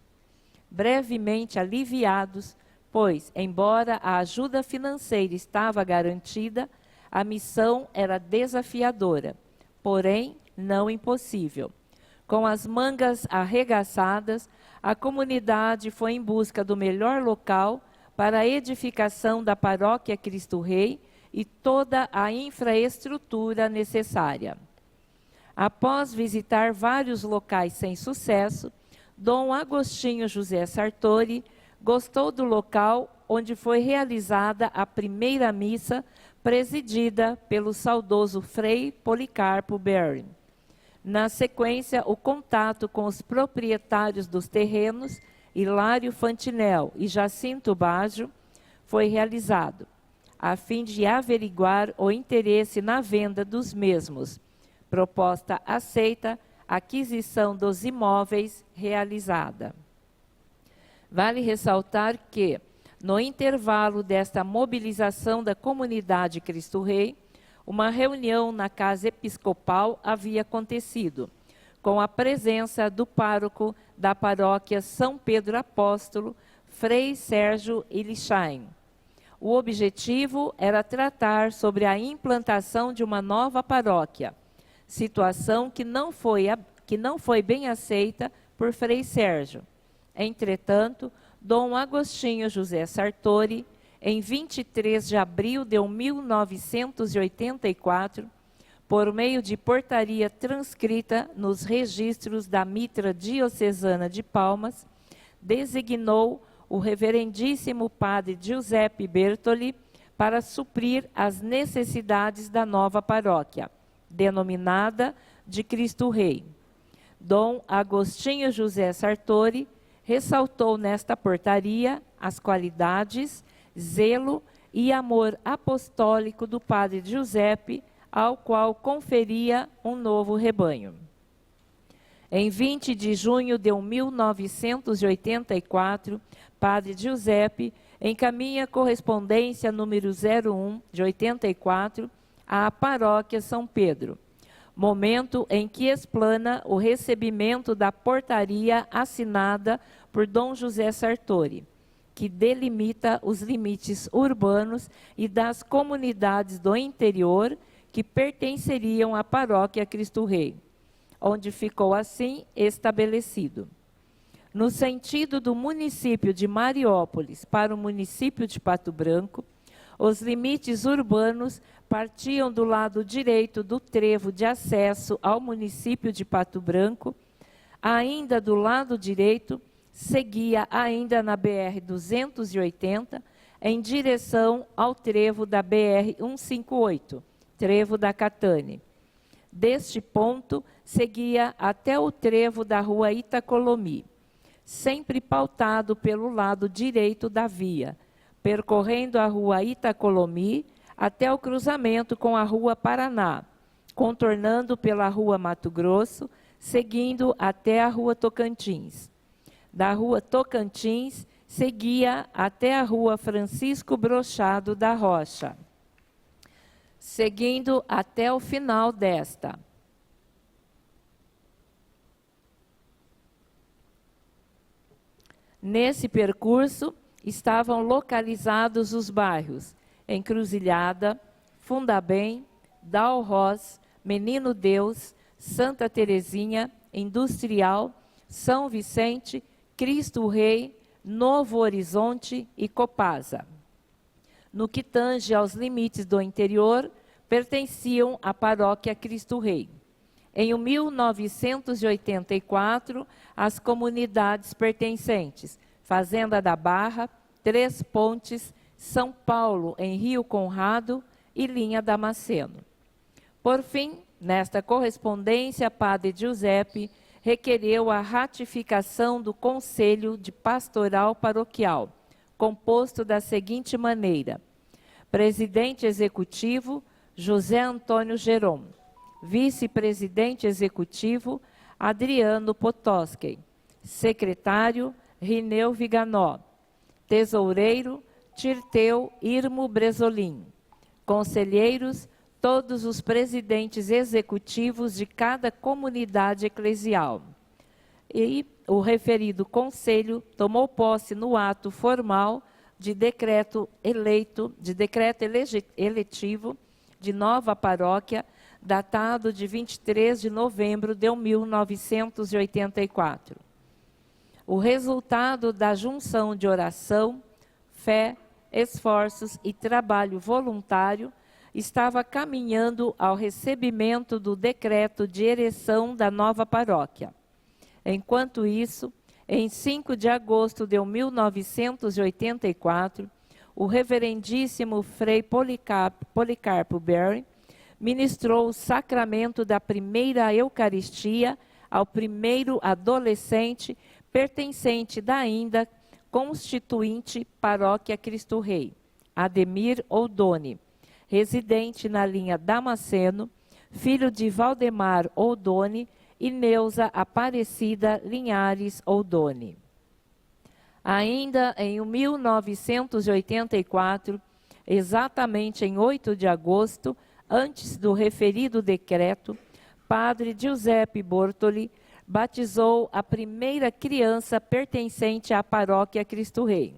Brevemente aliviados, pois, embora a ajuda financeira estava garantida, a missão era desafiadora, porém não impossível. Com as mangas arregaçadas, a comunidade foi em busca do melhor local para a edificação da paróquia Cristo Rei e toda a infraestrutura necessária. Após visitar vários locais sem sucesso, Dom Agostinho José Sartori gostou do local onde foi realizada a primeira missa, presidida pelo saudoso Frei Policarpo Berry. Na sequência, o contato com os proprietários dos terrenos, Hilário Fantinel e Jacinto Baggio, foi realizado, a fim de averiguar o interesse na venda dos mesmos. Proposta aceita, aquisição dos imóveis realizada. Vale ressaltar que, no intervalo desta mobilização da comunidade Cristo Rei, uma reunião na Casa Episcopal havia acontecido, com a presença do pároco da paróquia São Pedro Apóstolo, Frei Sérgio Ilichain. O objetivo era tratar sobre a implantação de uma nova paróquia, situação que não foi bem aceita por Frei Sérgio. Entretanto, Dom Agostinho José Sartori, em 23 de abril de 1984, por meio de portaria transcrita nos registros da Mitra Diocesana de Palmas, designou o reverendíssimo padre Giuseppe Bertoli para suprir as necessidades da nova paróquia, denominada de Cristo Rei. Dom Agostinho José Sartori ressaltou nesta portaria as qualidades, zelo e amor apostólico do padre Giuseppe, ao qual conferia um novo rebanho. Em 20 de junho de 1984, padre Giuseppe encaminha correspondência número 01 de 84 à paróquia São Pedro, momento em que explana o recebimento da portaria assinada por Dom José Sartori, que delimita os limites urbanos e das comunidades do interior que pertenceriam à paróquia Cristo Rei, onde ficou assim estabelecido. No sentido do município de Mariópolis para o município de Pato Branco, os limites urbanos partiam do lado direito do trevo de acesso ao município de Pato Branco, ainda do lado direito, seguia ainda na BR-280, em direção ao trevo da BR-158, trevo da Catane. Deste ponto, seguia até o trevo da rua Itacolomi, sempre pautado pelo lado direito da via, percorrendo a rua Itacolomi até o cruzamento com a rua Paraná, contornando pela rua Mato Grosso, seguindo até a rua Tocantins. Da rua Tocantins, seguia até a rua Francisco Brochado da Rocha, seguindo até o final desta. Nesse percurso, estavam localizados os bairros Encruzilhada, Fundabem, Dalroz, Menino Deus, Santa Terezinha, Industrial, São Vicente, Cristo Rei, Novo Horizonte e Copasa. No que tange aos limites do interior, pertenciam à paróquia Cristo Rei. Em 1984, as comunidades pertencentes: Fazenda da Barra, Três Pontes, São Paulo, em Rio Conrado e Linha Damasceno. Por fim, nesta correspondência, padre Giuseppe requereu a ratificação do Conselho de Pastoral Paroquial, composto da seguinte maneira: presidente executivo, José Antônio Geron; vice-presidente executivo, Adriano Potoski; secretário, Rineu Viganó; tesoureiro, Tirteu Irmo Bresolim; conselheiros, todos os presidentes executivos de cada comunidade eclesial. E o referido conselho tomou posse no ato formal de decreto eletivo de nova paróquia datado de 23 de novembro de 1984. O resultado da junção de oração, fé, esforços e trabalho voluntário estava caminhando ao recebimento do decreto de ereção da nova paróquia. Enquanto isso, em 5 de agosto de 1984, o reverendíssimo Frei Policarpo Berry ministrou o sacramento da primeira Eucaristia ao primeiro adolescente pertencente da ainda constituinte Paróquia Cristo Rei, Ademir Oldoni, residente na linha Damasceno, filho de Valdemar Oldoni e Neuza Aparecida Linhares Oldoni. Ainda em 1984, exatamente em 8 de agosto, antes do referido decreto, Padre Giuseppe Bortoli batizou a primeira criança pertencente à Paróquia Cristo Rei.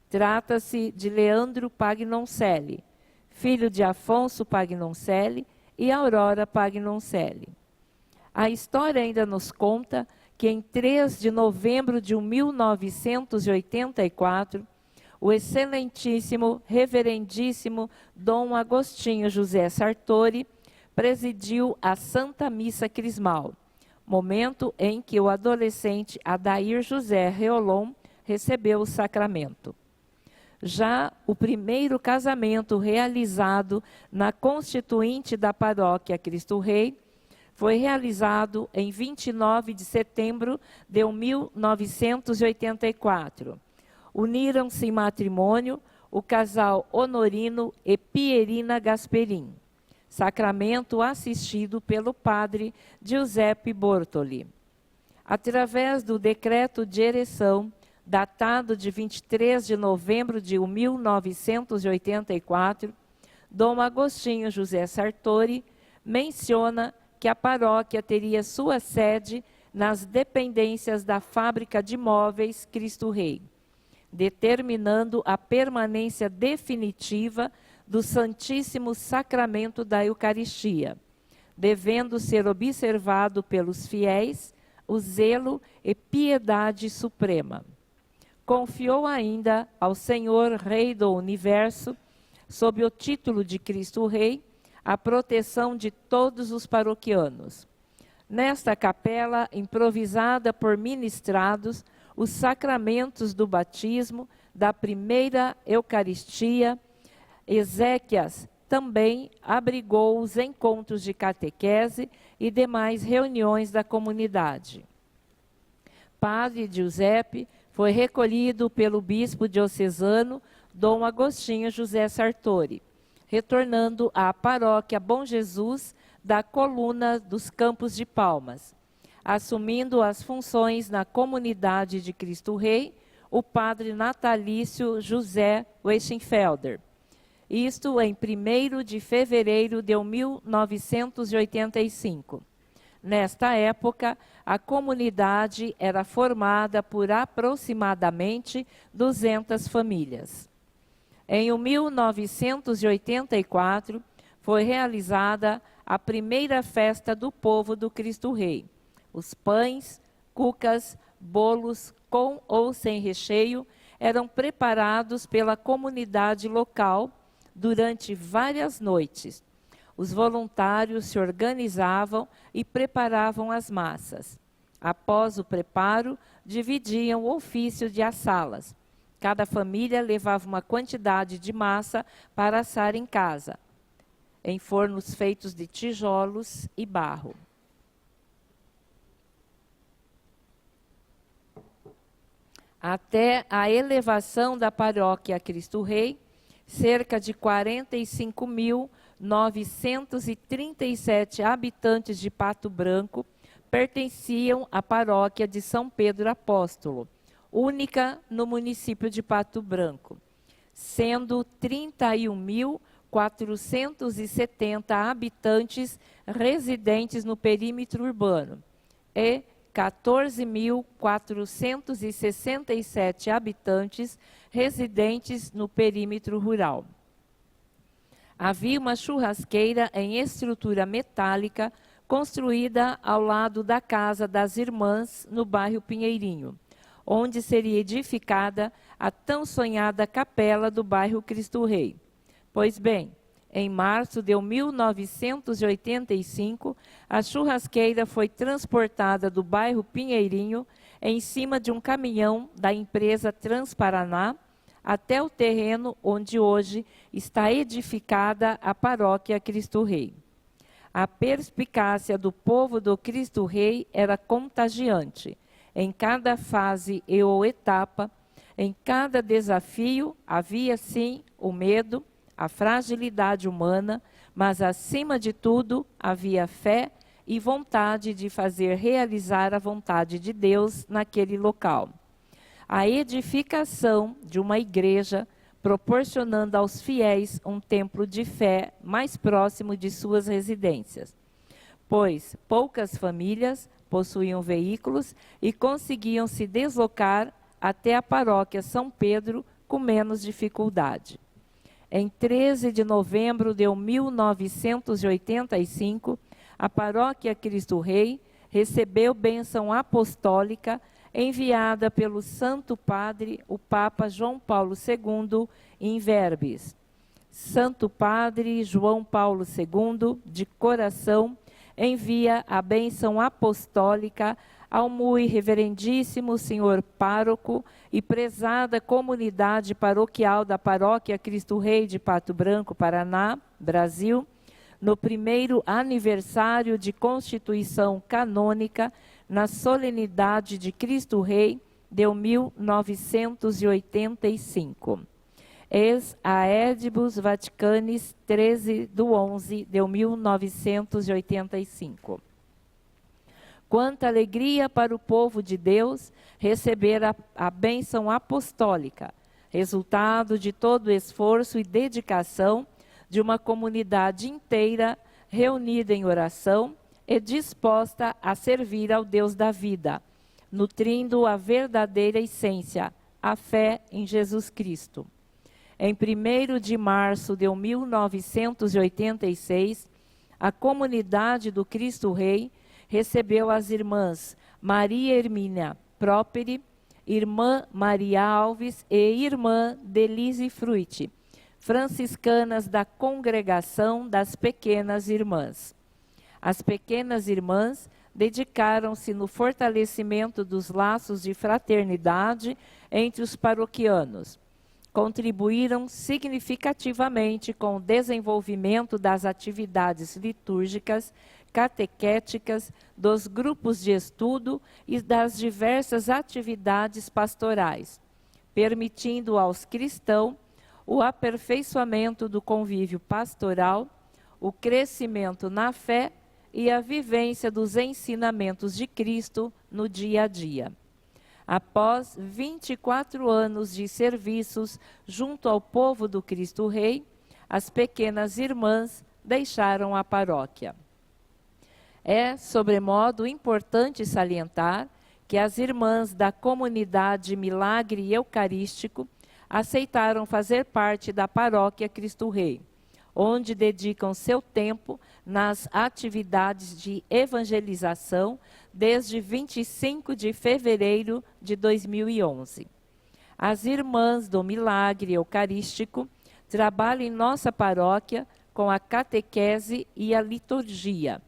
Trata-se de Leandro Pagnoncelli, filho de Afonso Pagnoncelli e Aurora Pagnoncelli. A história ainda nos conta que em 3 de novembro de 1984, o excelentíssimo, reverendíssimo Dom Agostinho José Sartori presidiu a Santa Missa Crismal, momento em que o adolescente Adair José Reolon recebeu o sacramento. Já o primeiro casamento realizado na Constituinte da Paróquia Cristo Rei foi realizado em 29 de setembro de 1984. Uniram-se em matrimônio o casal Honorino e Pierina Gasperin, sacramento assistido pelo padre Giuseppe Bortoli. Através do decreto de ereção, datado de 23 de novembro de 1984, Dom Agostinho José Sartori menciona que a paróquia teria sua sede nas dependências da Fábrica de Móveis Cristo Rei, determinando a permanência definitiva do Santíssimo Sacramento da Eucaristia, devendo ser observado pelos fiéis o zelo e piedade suprema. Confiou ainda ao Senhor Rei do Universo, sob o título de Cristo Rei, a proteção de todos os paroquianos. Nesta capela, improvisada por ministrados, os sacramentos do batismo, da primeira Eucaristia, Ezequias também abrigou os encontros de catequese e demais reuniões da comunidade. Padre Giuseppe foi recolhido pelo bispo diocesano Dom Agostinho José Sartori, retornando à paróquia Bom Jesus da Coluna dos Campos de Palmas, assumindo as funções na comunidade de Cristo Rei, o padre natalício José Weichenfelder. Isto em 1º de fevereiro de 1985. Nesta época, a comunidade era formada por aproximadamente 200 famílias. Em 1984, foi realizada a primeira festa do povo do Cristo Rei. Os pães, cucas, bolos com ou sem recheio eram preparados pela comunidade local durante várias noites. Os voluntários se organizavam e preparavam as massas. Após o preparo, dividiam o ofício de assá-las. Cada família levava uma quantidade de massa para assar em casa, em fornos feitos de tijolos e barro. Até a elevação da paróquia Cristo Rei, cerca de 45.937 habitantes de Pato Branco pertenciam à paróquia de São Pedro Apóstolo, única no município de Pato Branco, sendo 31.470 habitantes residentes no perímetro urbano e 14.467 habitantes residentes no perímetro rural. Havia uma churrasqueira em estrutura metálica construída ao lado da casa das irmãs no bairro Pinheirinho, onde seria edificada a tão sonhada capela do bairro Cristo Rei. Pois bem, em março de 1985, a churrasqueira foi transportada do bairro Pinheirinho em cima de um caminhão da empresa Transparaná até o terreno onde hoje está edificada a paróquia Cristo Rei. A perspicácia do povo do Cristo Rei era contagiante. Em cada fase ou etapa, em cada desafio, havia sim o medo, a fragilidade humana, mas acima de tudo havia fé e vontade de fazer realizar a vontade de Deus naquele local. A edificação de uma igreja, proporcionando aos fiéis um templo de fé mais próximo de suas residências, pois poucas famílias possuíam veículos e conseguiam se deslocar até a paróquia São Pedro com menos dificuldade. Em 13 de novembro de 1985, a paróquia Cristo Rei recebeu bênção apostólica enviada pelo Santo Padre, o Papa João Paulo II, in verbis. Santo Padre João Paulo II, de coração, envia a bênção apostólica ao muito reverendíssimo senhor pároco e prezada comunidade paroquial da paróquia Cristo Rei de Pato Branco, Paraná, Brasil, no primeiro aniversário de constituição canônica, na solenidade de Cristo Rei de 1985. Ex Aedibus Vaticanis 13/11 de 1985. Quanta alegria para o povo de Deus receber a bênção apostólica, resultado de todo o esforço e dedicação de uma comunidade inteira reunida em oração e disposta a servir ao Deus da vida, nutrindo a verdadeira essência, a fé em Jesus Cristo. Em 1º de março de 1986, a comunidade do Cristo Rei recebeu as irmãs Maria Hermínia Properi, irmã Maria Alves e irmã Denise Fruit, franciscanas da Congregação das Pequenas Irmãs. As pequenas irmãs dedicaram-se no fortalecimento dos laços de fraternidade entre os paroquianos. Contribuíram significativamente com o desenvolvimento das atividades litúrgicas, catequéticas, dos grupos de estudo e das diversas atividades pastorais, permitindo aos cristãos o aperfeiçoamento do convívio pastoral, o crescimento na fé e a vivência dos ensinamentos de Cristo no dia a dia. Após 24 anos de serviços junto ao povo do Cristo Rei, as pequenas irmãs deixaram a paróquia. É, sobremodo, importante salientar que as irmãs da comunidade Milagre Eucarístico aceitaram fazer parte da paróquia Cristo Rei, onde dedicam seu tempo nas atividades de evangelização desde 25 de fevereiro de 2011. As irmãs do Milagre Eucarístico trabalham em nossa paróquia com a catequese e a liturgia.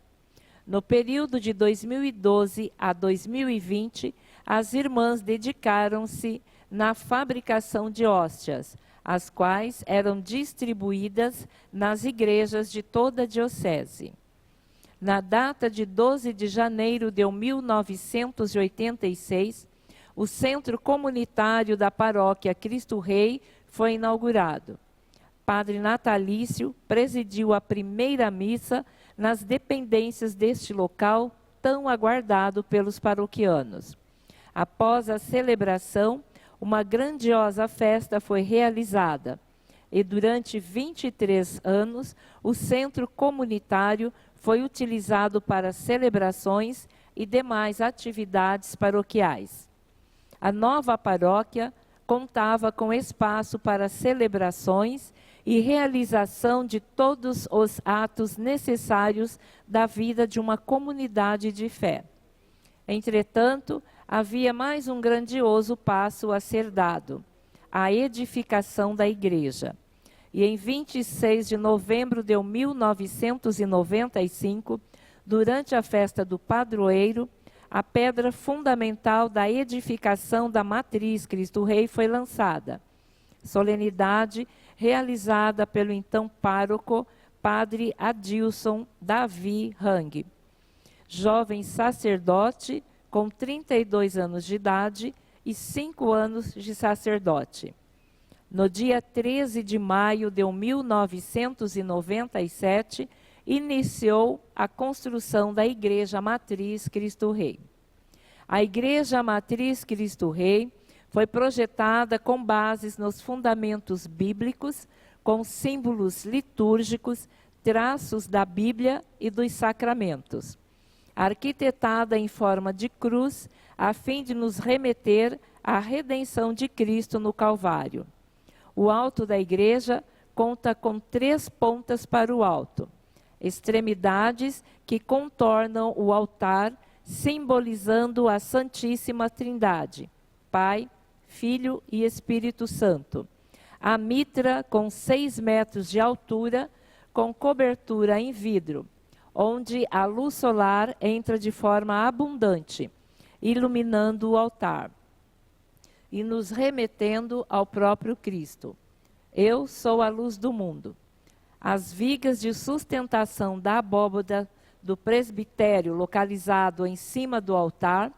No período de 2012 a 2020, as irmãs dedicaram-se na fabricação de hóstias, as quais eram distribuídas nas igrejas de toda a diocese. Na data de 12 de janeiro de 1986, o Centro Comunitário da Paróquia Cristo Rei foi inaugurado. Padre Natalício presidiu a primeira missa nas dependências deste local tão aguardado pelos paroquianos. Após a celebração, uma grandiosa festa foi realizada e durante 23 anos o centro comunitário foi utilizado para celebrações e demais atividades paroquiais. A nova paróquia contava com espaço para celebrações e realização de todos os atos necessários da vida de uma comunidade de fé. Entretanto, havia mais um grandioso passo a ser dado: a edificação da igreja. E em 26 de novembro de 1995, durante a festa do padroeiro, a pedra fundamental da edificação da Matriz Cristo Rei foi lançada. Solenidade realizada pelo então pároco, padre Adilson Davi Hang, jovem sacerdote com 32 anos de idade e 5 anos de sacerdote. No dia 13 de maio de 1997, iniciou a construção da Igreja Matriz Cristo Rei. A Igreja Matriz Cristo Rei foi projetada com bases nos fundamentos bíblicos, com símbolos litúrgicos, traços da Bíblia e dos sacramentos. Arquitetada em forma de cruz, a fim de nos remeter à redenção de Cristo no Calvário. O alto da igreja conta com 3 pontas para o alto, extremidades que contornam o altar, simbolizando a Santíssima Trindade, Pai, Filho e Espírito Santo. A mitra com 6 metros de altura, com cobertura em vidro, onde a luz solar entra de forma abundante, iluminando o altar e nos remetendo ao próprio Cristo. Eu sou a luz do mundo. As vigas de sustentação da abóbada do presbitério, localizado em cima do altar,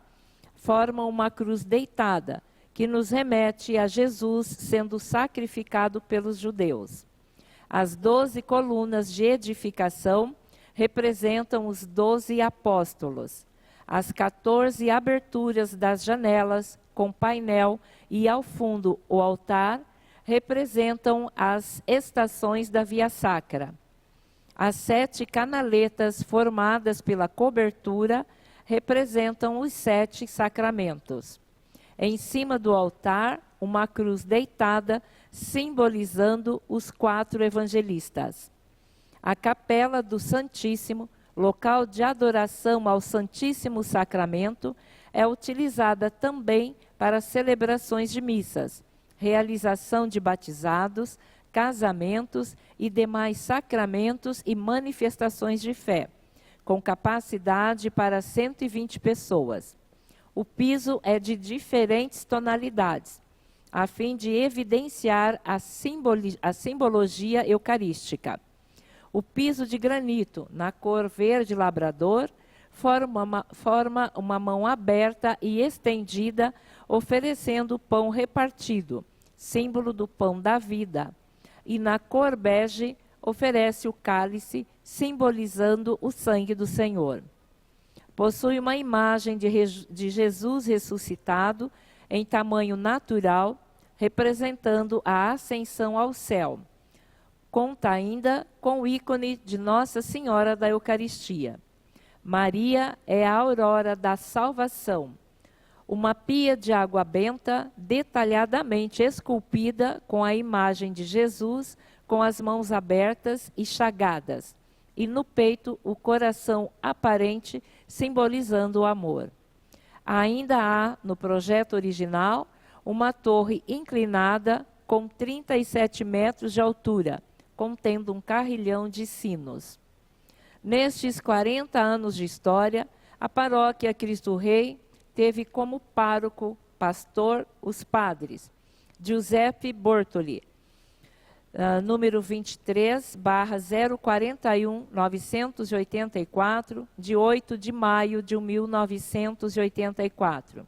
formam uma cruz deitada, que nos remete a Jesus sendo sacrificado pelos judeus. As 12 colunas de edificação representam os 12 apóstolos. As 14 aberturas das janelas, com painel e ao fundo o altar, representam as estações da Via Sacra. As 7 canaletas formadas pela cobertura representam os 7 sacramentos. Em cima do altar, uma cruz deitada, simbolizando os 4 evangelistas. A capela do Santíssimo, local de adoração ao Santíssimo Sacramento, é utilizada também para celebrações de missas, realização de batizados, casamentos e demais sacramentos e manifestações de fé, com capacidade para 120 pessoas. O piso é de diferentes tonalidades, a fim de evidenciar a simbologia eucarística. O piso de granito, na cor verde labrador, forma uma mão aberta e estendida, oferecendo pão repartido, símbolo do pão da vida. E na cor bege, oferece o cálice, simbolizando o sangue do Senhor. Possui uma imagem de Jesus ressuscitado em tamanho natural, representando a ascensão ao céu. Conta ainda com o ícone de Nossa Senhora da Eucaristia. Maria é a aurora da salvação. Uma pia de água benta detalhadamente esculpida com a imagem de Jesus com as mãos abertas e chagadas, e no peito o coração aparente simbolizando o amor. Ainda há, no projeto original, uma torre inclinada com 37 metros de altura, contendo um carrilhão de sinos. Nestes 40 anos de história, a paróquia Cristo Rei teve como pároco, pastor, os padres Giuseppe Bortoli, número 23/041-984, de 8 de maio de 1984.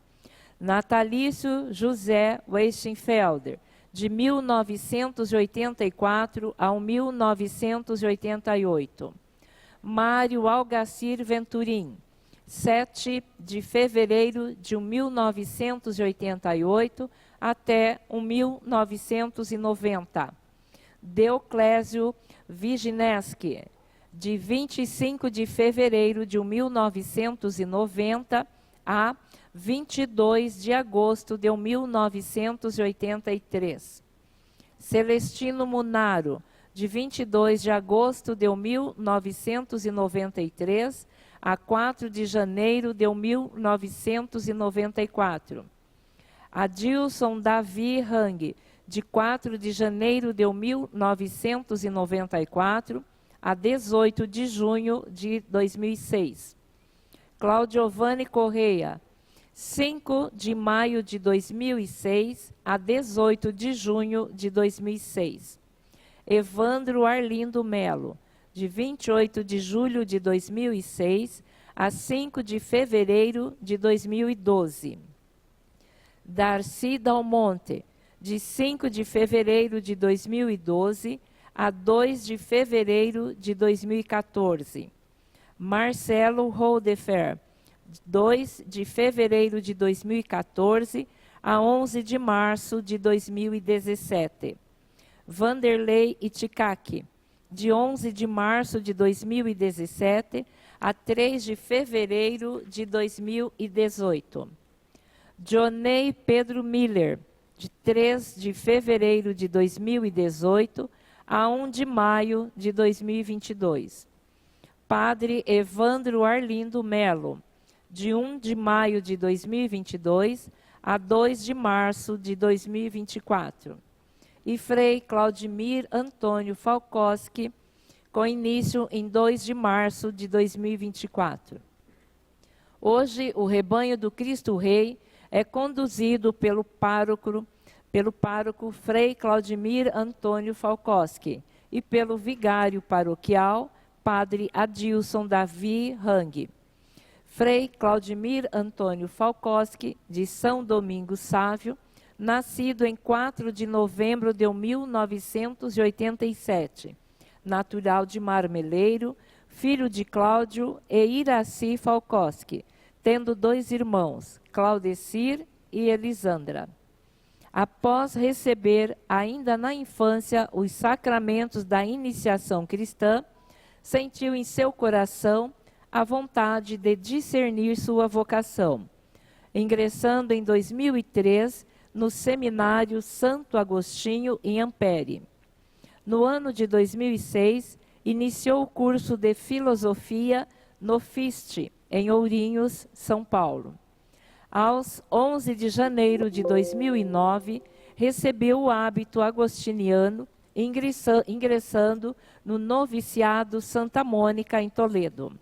Natalício José Weichenfelder, de 1984 a 1988. Mário Algacir Venturim, 7 de fevereiro de 1988 até 1990. Deoclésio Vigineski, de 25 de fevereiro de 1990 a 22 de agosto de 1983. Celestino Munaro, de 22 de agosto de 1993 a 4 de janeiro de 1994. Adilson Davi Hang, de 4 de janeiro de 1994 a 18 de junho de 2006. Claudiovane Correia, 5 de maio de 2006 a 18 de junho de 2006. Evandro Arlindo Melo, de 28 de julho de 2006 a 5 de fevereiro de 2012. Darcy Dalmonte, de 5 de fevereiro de 2012 a 2 de fevereiro de 2014. Marcelo Holdefer, 2 de fevereiro de 2014 a 11 de março de 2017. Vanderlei Iticaki, de 11 de março de 2017 a 3 de fevereiro de 2018. Jonei Pedro Miller, de 3 de fevereiro de 2018 a 1 de maio de 2022. Padre Evandro Arlindo Melo, de 1 de maio de 2022 a 2 de março de 2024. E Frei Claudimir Antônio Falkowski, com início em 2 de março de 2024. Hoje, o rebanho do Cristo Rei é conduzido pelo pároco Frei Claudimir Antônio Falkowski e pelo vigário paroquial, Padre Adilson Davi Hang. Frei Claudimir Antônio Falkowski, de São Domingos Sávio, nascido em 4 de novembro de 1987, natural de Marmeleiro, filho de Cláudio e Iraci Falkowski, tendo 2 irmãos, Claudecir e Elisandra. Após receber, ainda na infância, os sacramentos da iniciação cristã, sentiu em seu coração a vontade de discernir sua vocação, ingressando em 2003 no Seminário Santo Agostinho, em Ampere. No ano de 2006, iniciou o curso de Filosofia no FIST, em Ourinhos, São Paulo. Aos 11 de janeiro de 2009, recebeu o hábito agostiniano, ingressando no Noviciado Santa Mônica, em Toledo.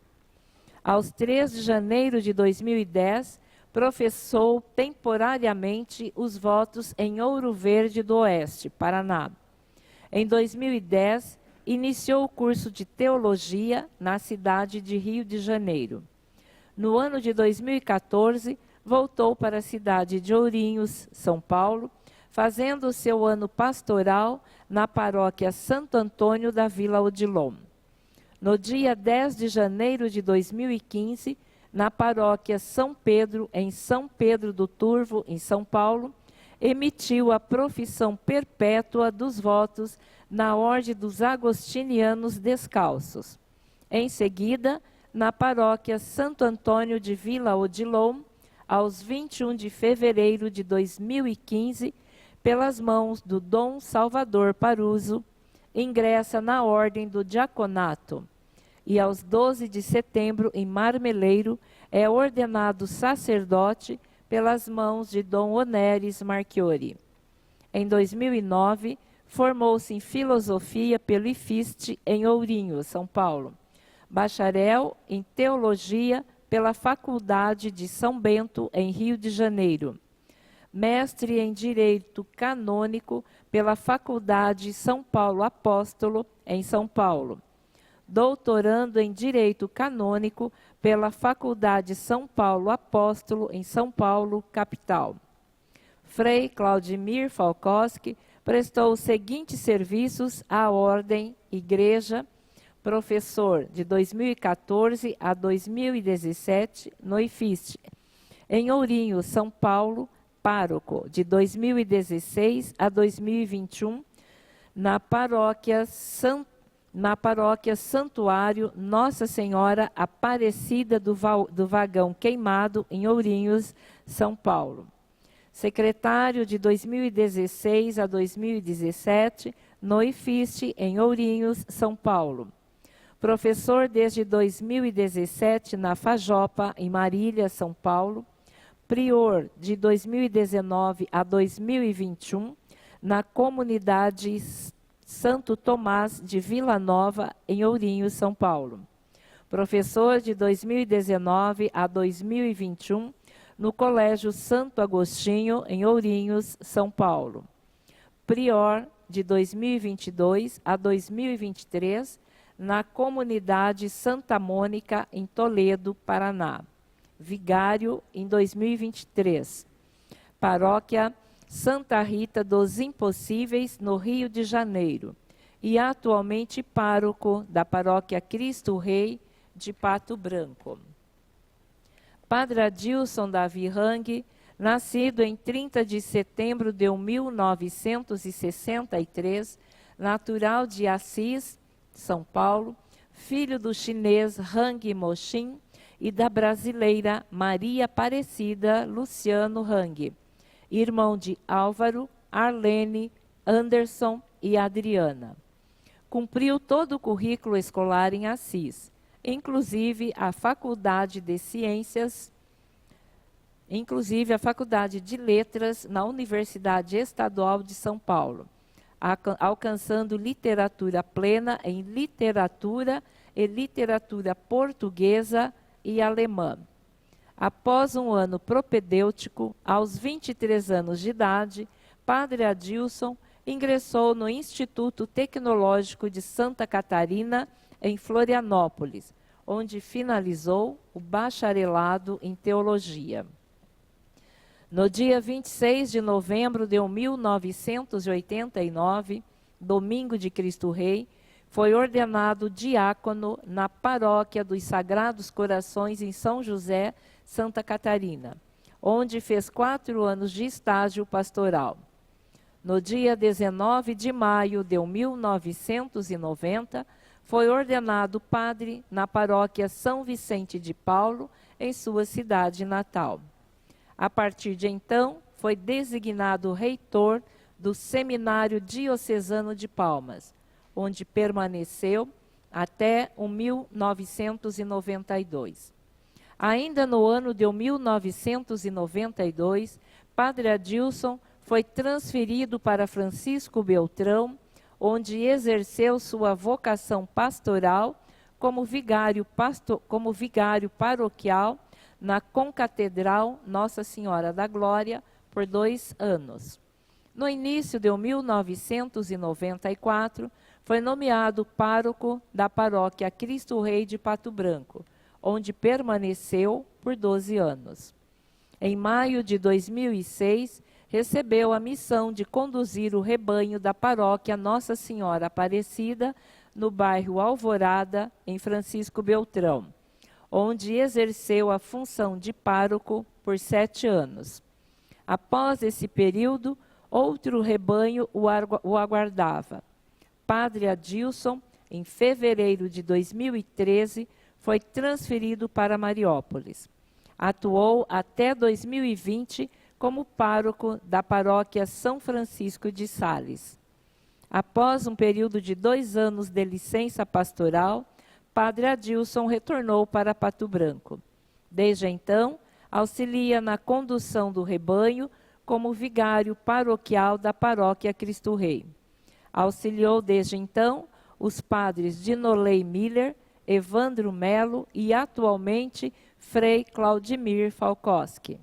Aos 3 de janeiro de 2010, professou temporariamente os votos em Ouro Verde do Oeste, Paraná. Em 2010, iniciou o curso de Teologia na cidade de Rio de Janeiro. No ano de 2014, voltou para a cidade de Ourinhos, São Paulo, fazendo o seu ano pastoral na paróquia Santo Antônio da Vila Odilon. No dia 10 de janeiro de 2015, na paróquia São Pedro, em São Pedro do Turvo, em São Paulo, emitiu a profissão perpétua dos votos na Ordem dos Agostinianos Descalços. Em seguida, na paróquia Santo Antônio de Vila Odilon, aos 21 de fevereiro de 2015, pelas mãos do Dom Salvador Paruso, ingressa na Ordem do Diaconato. E aos 12 de setembro, em Marmeleiro, é ordenado sacerdote pelas mãos de Dom Oneres Marchiori. Em 2009, formou-se em Filosofia pelo IFIST, em Ourinhos, São Paulo. Bacharel em Teologia pela Faculdade de São Bento, em Rio de Janeiro. Mestre em Direito Canônico pela Faculdade São Paulo Apóstolo, em São Paulo. Doutorando em Direito Canônico pela Faculdade São Paulo Apóstolo, em São Paulo, capital. Frei Claudimir Falkowski prestou os seguintes serviços à Ordem Igreja: professor de 2014 a 2017 no IFIST. Em Ourinhos, São Paulo, pároco de 2016 a 2021 na paróquia Santuário Nossa Senhora Aparecida do Vagão Queimado, em Ourinhos, São Paulo. Secretário de 2016 a 2017 no IFIST, em Ourinhos, São Paulo. Professor desde 2017 na FAJOPA, em Marília, São Paulo. Prior de 2019 a 2021 na comunidade Santo Tomás de Vila Nova, em Ourinhos, São Paulo. Professor de 2019 a 2021 no Colégio Santo Agostinho, em Ourinhos, São Paulo. Prior de 2022 a 2023 na comunidade Santa Mônica, em Toledo, Paraná. Vigário em 2023. Paróquia Santa Rita dos Impossíveis, no Rio de Janeiro. E atualmente pároco da Paróquia Cristo Rei, de Pato Branco. Padre Adilson Davi Hang, nascido em 30 de setembro de 1963, natural de Assis, São Paulo, filho do chinês Hang Mochin e da brasileira Maria Aparecida Luciano Hang, irmão de Álvaro, Arlene, Anderson e Adriana. Cumpriu todo o currículo escolar em Assis, inclusive a Faculdade de Ciências, inclusive a Faculdade de Letras na Universidade Estadual de São Paulo, alcançando literatura plena em literatura e literatura portuguesa e alemã. Após um ano propedêutico, aos 23 anos de idade, Padre Adilson ingressou no Instituto Tecnológico de Santa Catarina, em Florianópolis, onde finalizou o bacharelado em teologia. No dia 26 de novembro de 1989, domingo de Cristo Rei, foi ordenado diácono na paróquia dos Sagrados Corações em São José, Santa Catarina, onde fez 4 anos de estágio pastoral. No dia 19 de maio de 1990, foi ordenado padre na paróquia São Vicente de Paulo, em sua cidade natal. A partir de então, foi designado reitor do Seminário Diocesano de Palmas, onde permaneceu até 1992. Ainda no ano de 1992, Padre Adilson foi transferido para Francisco Beltrão, onde exerceu sua vocação pastoral como vigário paroquial na Concatedral Nossa Senhora da Glória por 2 anos. No início de 1994, foi nomeado pároco da paróquia Cristo Rei de Pato Branco, onde permaneceu por 12 anos. Em maio de 2006, recebeu a missão de conduzir o rebanho da paróquia Nossa Senhora Aparecida, no bairro Alvorada, em Francisco Beltrão, onde exerceu a função de pároco por 7 anos. Após esse período, outro rebanho o aguardava. Padre Adilson, em fevereiro de 2013, foi transferido para Mariópolis. Atuou até 2020 como pároco da paróquia São Francisco de Sales. Após um período de 2 anos de licença pastoral, Padre Adilson retornou para Pato Branco. Desde então, auxilia na condução do rebanho como vigário paroquial da paróquia Cristo Rei. Auxiliou desde então os padres Dinolei Miller, Evandro Melo e atualmente Frei Claudimir Falkowski.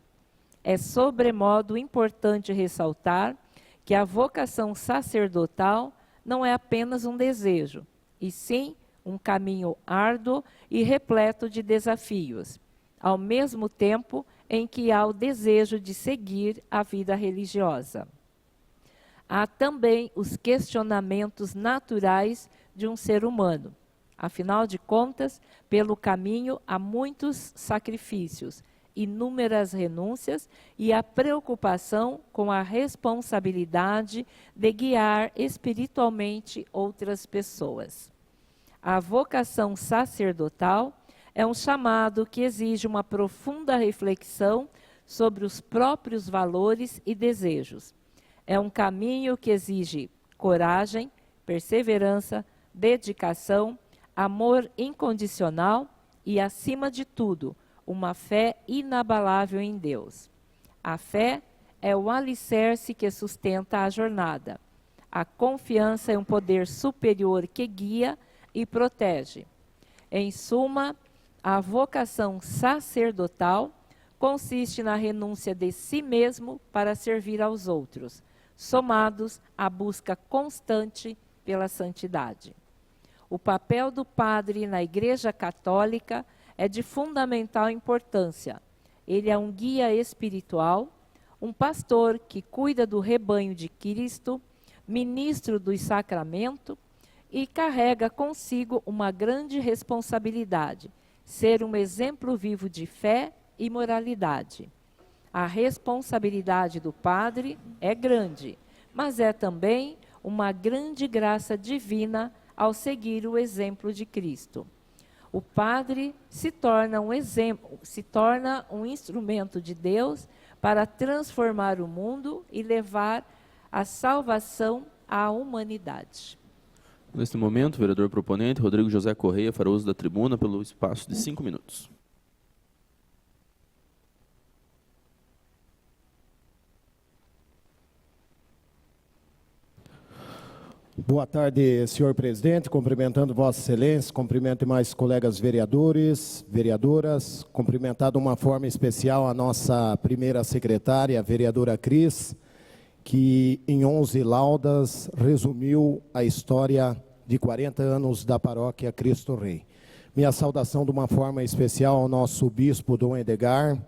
É sobremodo importante ressaltar que a vocação sacerdotal não é apenas um desejo, e sim um caminho árduo e repleto de desafios, ao mesmo tempo em que há o desejo de seguir a vida religiosa. Há também os questionamentos naturais de um ser humano. Afinal de contas, pelo caminho há muitos sacrifícios, inúmeras renúncias e a preocupação com a responsabilidade de guiar espiritualmente outras pessoas. A vocação sacerdotal é um chamado que exige uma profunda reflexão sobre os próprios valores e desejos. É um caminho que exige coragem, perseverança, dedicação, amor incondicional e, acima de tudo, uma fé inabalável em Deus. A fé é o alicerce que sustenta a jornada. A confiança é um poder superior que guia e protege. Em suma, a vocação sacerdotal consiste na renúncia de si mesmo para servir aos outros, somados à busca constante pela santidade. O papel do padre na Igreja Católica é de fundamental importância. Ele é um guia espiritual, um pastor que cuida do rebanho de Cristo, ministro dos sacramentos e carrega consigo uma grande responsabilidade, ser um exemplo vivo de fé e moralidade. A responsabilidade do padre é grande, mas é também uma grande graça divina ao seguir o exemplo de Cristo. O padre se torna um instrumento de Deus para transformar o mundo e levar a salvação à humanidade. Neste momento, o vereador proponente, Rodrigo José Correia, fará uso da tribuna pelo espaço de 5 minutos. Boa tarde, senhor presidente, cumprimentando Vossa Excelência, cumprimento mais colegas vereadores, vereadoras, cumprimentar de uma forma especial a nossa primeira secretária, a vereadora Cris, que em 11 laudas resumiu a história de 40 anos da paróquia Cristo Rei. Minha saudação de uma forma especial ao nosso bispo Dom Edgar,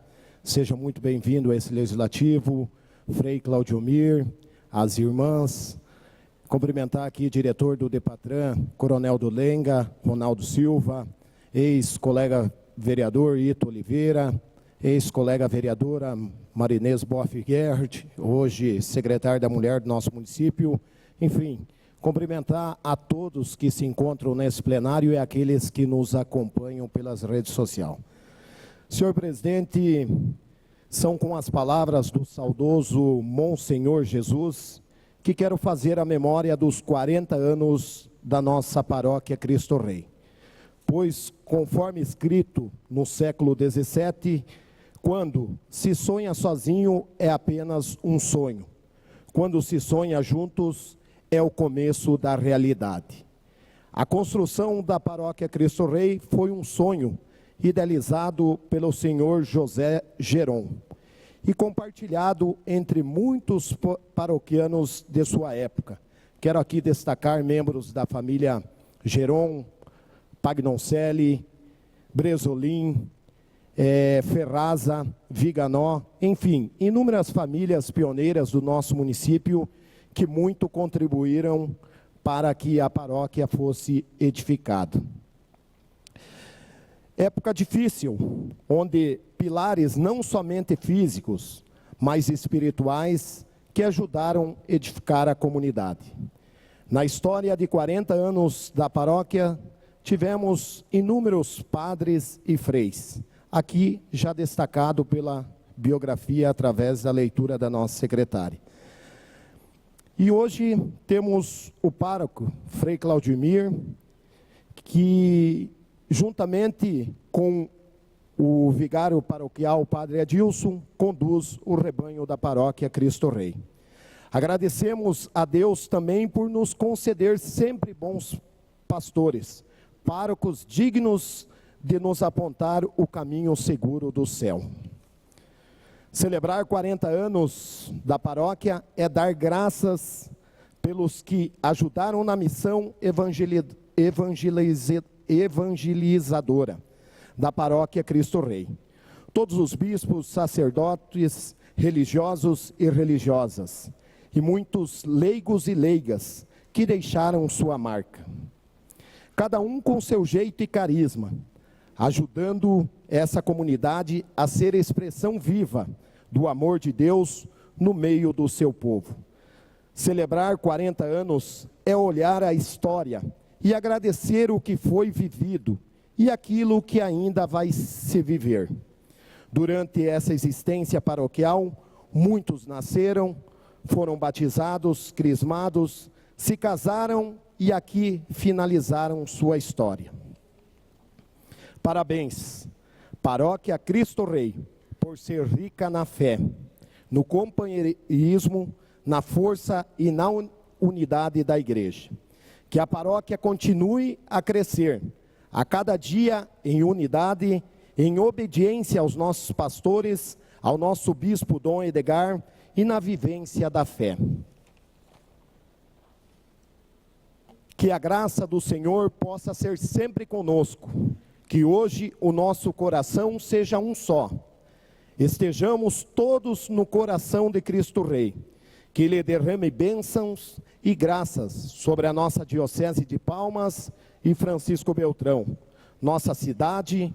seja muito bem-vindo a esse legislativo, Frei Claudiomir, as irmãs. Cumprimentar aqui o diretor do DEPATRAN, Coronel do Lenga, Ronaldo Silva, ex-colega vereador Ito Oliveira, ex-colega vereadora Marinês Boff Gerhardt, hoje secretária da Mulher do nosso município. Enfim, cumprimentar a todos que se encontram nesse plenário e aqueles que nos acompanham pelas redes sociais. Senhor presidente, são com as palavras do saudoso Monsenhor Jesus que quero fazer a memória dos 40 anos da nossa paróquia Cristo Rei. Pois, conforme escrito no século XVII, quando se sonha sozinho é apenas um sonho. Quando se sonha juntos é o começo da realidade. A construção da paróquia Cristo Rei foi um sonho idealizado pelo senhor José Geron e compartilhado entre muitos paroquianos de sua época. Quero aqui destacar membros da família Geron, Pagnoncelli, Bresolim, Ferraza, Viganó, enfim, inúmeras famílias pioneiras do nosso município que muito contribuíram para que a paróquia fosse edificada. Época difícil, onde pilares não somente físicos, mas espirituais, que ajudaram a edificar a comunidade. Na história de 40 anos da paróquia, tivemos inúmeros padres e freis, aqui já destacado pela biografia através da leitura da nossa secretária. E hoje temos o pároco, Frei Claudimir, que juntamente com o vigário paroquial, o padre Adilson, conduz o rebanho da paróquia Cristo Rei. Agradecemos a Deus também por nos conceder sempre bons pastores, párocos dignos de nos apontar o caminho seguro do céu. Celebrar 40 anos da paróquia é dar graças pelos que ajudaram na missão evangelizadora da paróquia Cristo Rei. Todos os bispos, sacerdotes, religiosos e religiosas, e muitos leigos e leigas que deixaram sua marca. Cada um com seu jeito e carisma, ajudando essa comunidade a ser expressão viva do amor de Deus no meio do seu povo. Celebrar 40 anos é olhar a história e agradecer o que foi vivido e aquilo que ainda vai se viver. Durante essa existência paroquial, muitos nasceram, foram batizados, crismados, se casaram e aqui finalizaram sua história. Parabéns, Paróquia Cristo Rei, por ser rica na fé, no companheirismo, na força e na unidade da igreja. Que a paróquia continue a crescer, a cada dia em unidade, em obediência aos nossos pastores, ao nosso bispo Dom Edgar e na vivência da fé. Que a graça do Senhor possa ser sempre conosco, que hoje o nosso coração seja um só. Estejamos todos no coração de Cristo Rei, que Ele derrame bênçãos e graças sobre a nossa Diocese de Palmas e Francisco Beltrão, nossa cidade,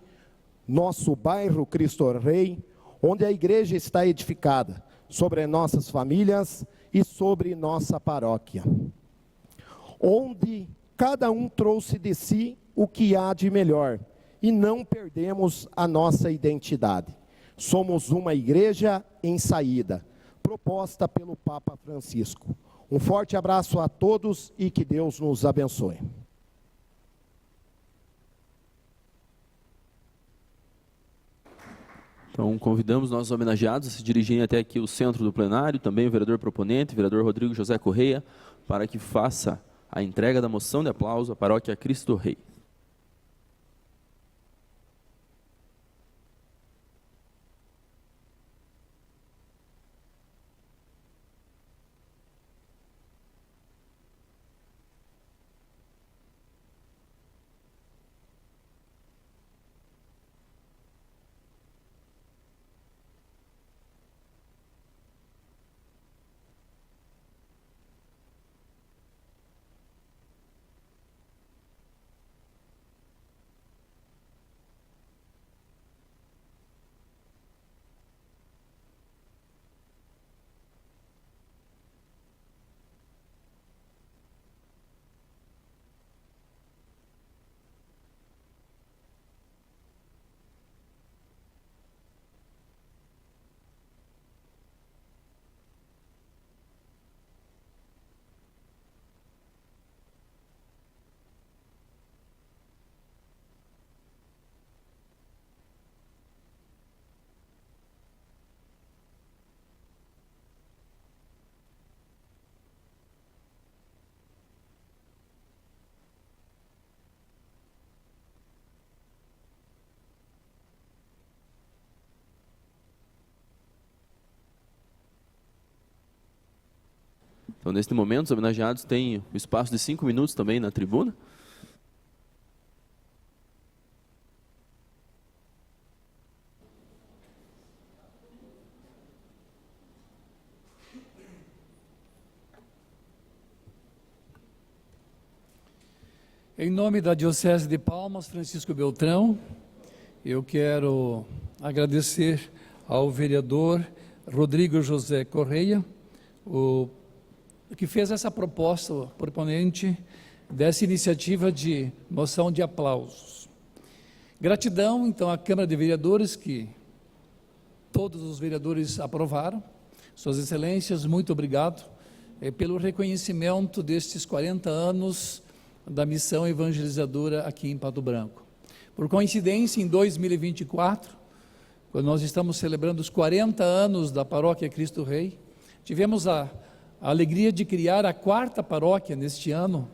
nosso bairro Cristo Rei, onde a igreja está edificada, sobre nossas famílias e sobre nossa paróquia, onde cada um trouxe de si o que há de melhor, e não perdemos a nossa identidade. Somos uma igreja em saída, proposta pelo Papa Francisco. Um forte abraço a todos e que Deus nos abençoe. Então, convidamos nossos homenageados a se dirigirem até aqui o centro do plenário, também o vereador proponente, o vereador Rodrigo José Correia, para que faça a entrega da moção de aplauso à Paróquia Cristo Rei. Então, neste momento, os homenageados têm o espaço de 5 minutos também na tribuna. Em nome da Diocese de Palmas, Francisco Beltrão, eu quero agradecer ao vereador Rodrigo José Correia, que fez essa proposta, o proponente dessa iniciativa de moção de aplausos. Gratidão, então, à Câmara de Vereadores, que todos os vereadores aprovaram. Suas Excelências, muito obrigado pelo reconhecimento destes 40 anos da missão evangelizadora aqui em Pato Branco. Por coincidência, em 2024, quando nós estamos celebrando os 40 anos da Paróquia Cristo Rei, tivemos a alegria de criar a 4ª paróquia neste ano,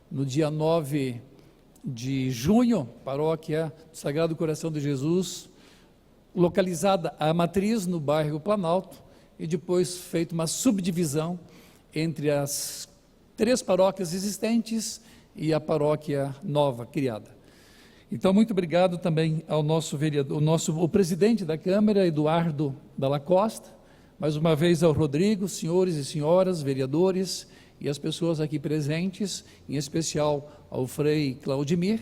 no dia 9 de junho, paróquia do Sagrado Coração de Jesus, localizada a matriz no bairro Planalto, e depois feito uma subdivisão entre as 3 paróquias existentes e a paróquia nova criada. Então, muito obrigado também ao nosso vereador, o presidente da Câmara, Eduardo Dalla Costa, mais uma vez ao Rodrigo, senhores e senhoras, vereadores e as pessoas aqui presentes, em especial ao Frei Claudimir,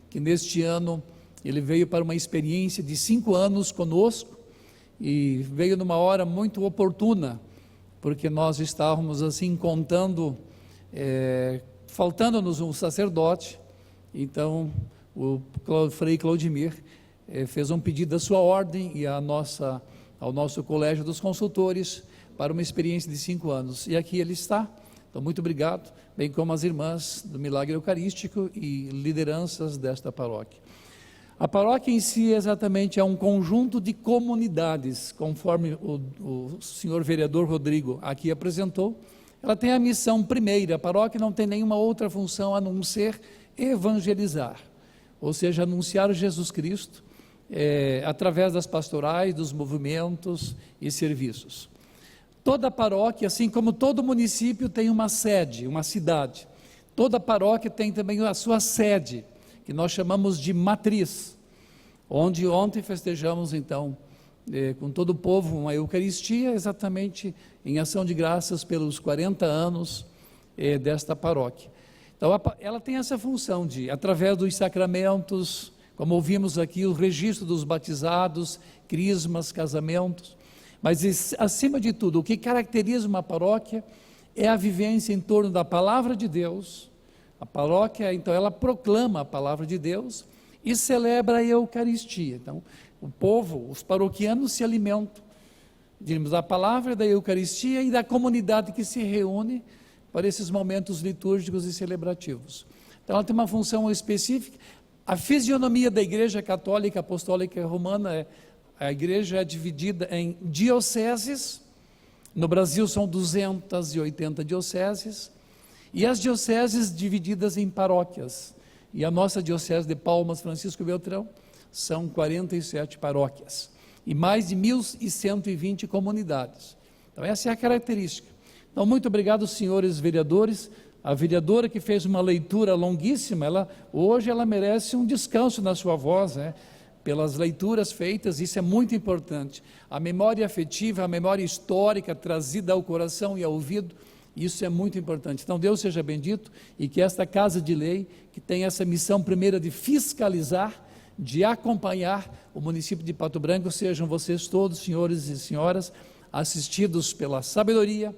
que neste ano ele veio para uma experiência de 5 anos conosco e veio numa hora muito oportuna, porque nós estávamos assim contando, faltando-nos um sacerdote. Então o Frei Claudimir fez um pedido da sua ordem e ao nosso colégio dos consultores para uma experiência de 5 anos, e aqui ele está, Então, muito obrigado, bem como as irmãs do Milagre Eucarístico e lideranças desta paróquia. A paróquia em si exatamente é um conjunto de comunidades, conforme o senhor vereador Rodrigo aqui apresentou. Ela tem a missão primeira, a paróquia não tem nenhuma outra função a não ser evangelizar, ou seja, anunciar Jesus Cristo através das pastorais, dos movimentos e serviços. Toda paróquia, assim como todo município, tem uma sede, uma cidade. Toda paróquia tem também a sua sede, que nós chamamos de matriz, onde ontem festejamos então com todo o povo uma Eucaristia, exatamente em ação de graças pelos 40 anos desta paróquia. Então ela tem essa função de, através dos sacramentos, como ouvimos aqui, o registro dos batizados, crismas, casamentos, mas acima de tudo, o que caracteriza uma paróquia é a vivência em torno da palavra de Deus. A paróquia, então, ela proclama a palavra de Deus e celebra a Eucaristia. Então, o povo, os paroquianos se alimentam, diríamos, da palavra, da Eucaristia e da comunidade que se reúne para esses momentos litúrgicos e celebrativos. Então, ela tem uma função específica. A fisionomia da Igreja Católica Apostólica Romana a igreja é dividida em dioceses. No Brasil são 280 dioceses, e as dioceses divididas em paróquias. E a nossa diocese de Palmas, Francisco Beltrão, são 47 paróquias, e mais de 1.120 comunidades. Então essa é a característica. Então muito obrigado, senhores vereadores. A vereadora que fez uma leitura longuíssima, hoje ela merece um descanso na sua voz, pelas leituras feitas. Isso é muito importante. A memória afetiva, a memória histórica trazida ao coração e ao ouvido, isso é muito importante. Então Deus seja bendito, e que esta Casa de Lei, que tem essa missão primeira de fiscalizar, de acompanhar o município de Pato Branco, sejam vocês todos, senhores e senhoras, assistidos pela sabedoria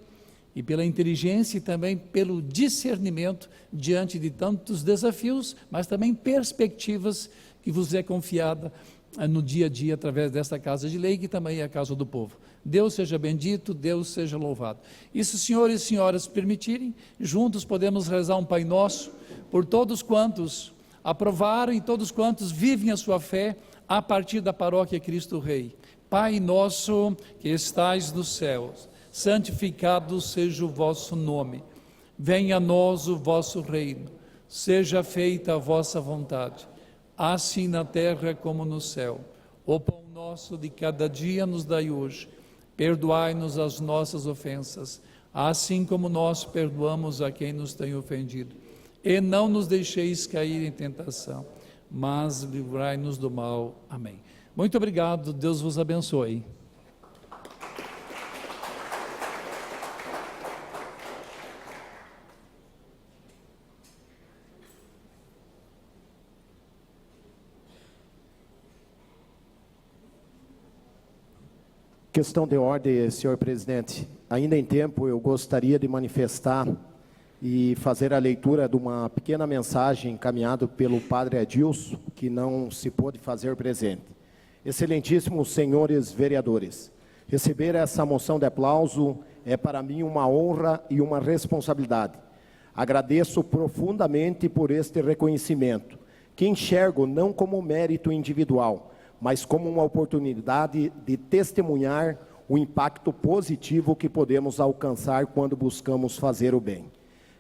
e pela inteligência e também pelo discernimento diante de tantos desafios, mas também perspectivas que vos é confiada no dia a dia através desta Casa de Lei, que também é a casa do povo. Deus seja bendito, Deus seja louvado. E se os senhores e senhoras permitirem, juntos podemos rezar um Pai Nosso por todos quantos aprovaram e todos quantos vivem a sua fé a partir da paróquia Cristo Rei. Pai nosso que estais nos céus, santificado seja o vosso nome. Venha a nós o vosso reino. Seja feita a vossa vontade, assim na terra como no céu. O pão nosso de cada dia nos dai hoje. Perdoai-nos as nossas ofensas, assim como nós perdoamos a quem nos tem ofendido. E não nos deixeis cair em tentação, mas livrai-nos do mal. Amém. Muito obrigado, Deus vos abençoe. Questão de ordem, senhor presidente. Ainda em tempo, eu gostaria de manifestar e fazer a leitura de uma pequena mensagem encaminhada pelo padre Adilson, que não se pôde fazer presente. Excelentíssimos senhores vereadores, receber essa moção de aplauso é para mim uma honra e uma responsabilidade. Agradeço profundamente por este reconhecimento, que enxergo não como mérito individual, mas como uma oportunidade de testemunhar o impacto positivo que podemos alcançar quando buscamos fazer o bem.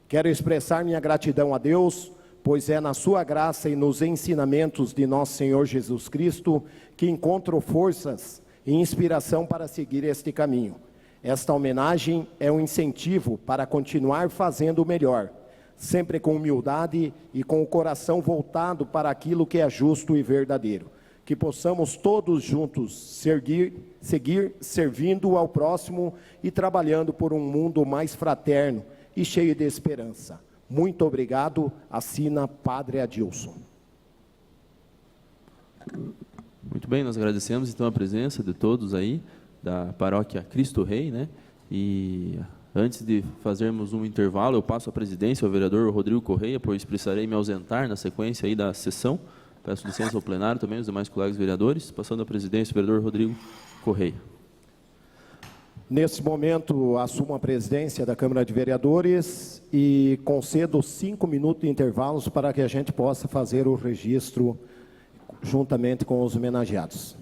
Quero expressar minha gratidão a Deus, pois é na sua graça e nos ensinamentos de nosso Senhor Jesus Cristo que encontro forças e inspiração para seguir este caminho. Esta homenagem é um incentivo para continuar fazendo o melhor, sempre com humildade e com o coração voltado para aquilo que é justo e verdadeiro. Que possamos todos juntos seguir servindo ao próximo e trabalhando por um mundo mais fraterno e cheio de esperança. Muito obrigado, assina Padre Adilson. Muito bem, nós agradecemos então a presença de todos aí, da paróquia Cristo Rei, E antes de fazermos um intervalo, eu passo a presidência ao vereador Rodrigo Correia, pois precisarei me ausentar na sequência aí da sessão. Peço licença ao plenário também, os demais colegas vereadores, passando a presidência ao vereador Rodrigo Correia. Nesse momento, assumo a presidência da Câmara de Vereadores e concedo 5 minutos de intervalos para que a gente possa fazer o registro juntamente com os homenageados.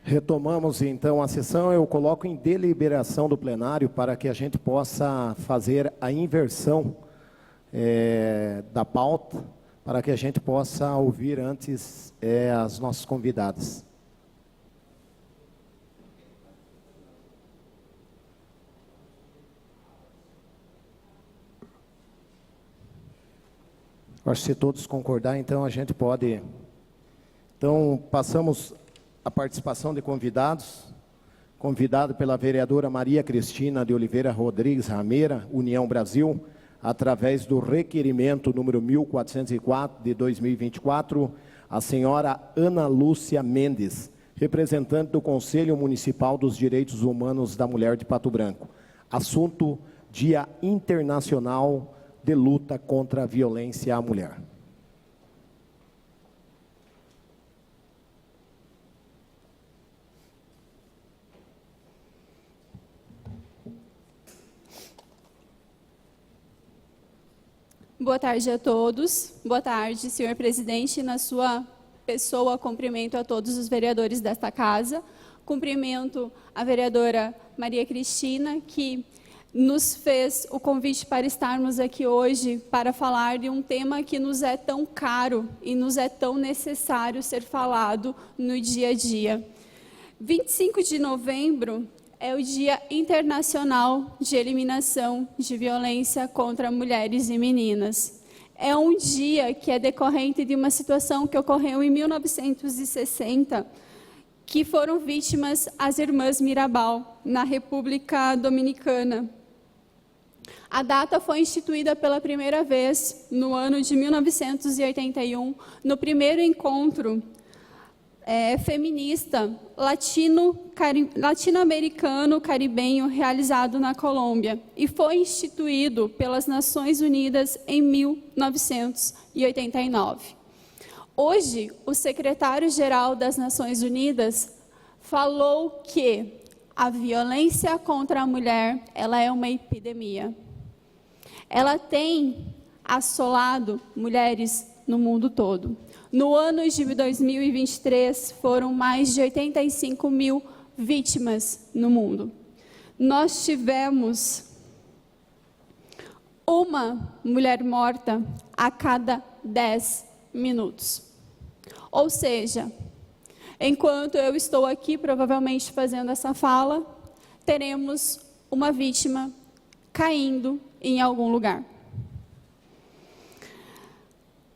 Retomamos então a sessão. Eu coloco em deliberação do plenário para que a gente possa fazer a inversão da pauta, para que a gente possa ouvir antes as nossas convidadas. Acho que se todos concordar, então a gente pode Então, passamos a participação de convidados. Convidado pela vereadora Maria Cristina de Oliveira Rodrigues Rameira, União Brasil, através do requerimento número 1404 de 2024, a senhora Ana Lúcia Mendes, representante do Conselho Municipal dos Direitos Humanos da Mulher de Pato Branco. Assunto: Dia Internacional de Luta contra a Violência à Mulher. Boa tarde a todos. Boa tarde, senhor presidente. Na sua pessoa, cumprimento a todos os vereadores desta casa. Cumprimento a vereadora Maria Cristina, que nos fez o convite para estarmos aqui hoje para falar de um tema que nos é tão caro e nos é tão necessário ser falado no dia a dia. 25 de novembro é o Dia Internacional de Eliminação de Violência contra Mulheres e Meninas. É um dia que é decorrente de uma situação que ocorreu em 1960, que foram vítimas as irmãs Mirabal, na República Dominicana. A data foi instituída pela primeira vez no ano de 1981, no primeiro encontro feminista latino-americano caribenho realizado na Colômbia e foi instituído pelas Nações Unidas em 1989. Hoje, o secretário-geral das Nações Unidas falou que a violência contra a mulher, ela é uma epidemia. Ela tem assolado mulheres no mundo todo. No ano de 2023, foram mais de 85 mil vítimas no mundo. Nós tivemos uma mulher morta a cada 10 minutos. Ou seja, enquanto eu estou aqui, provavelmente fazendo essa fala, teremos uma vítima caindo em algum lugar.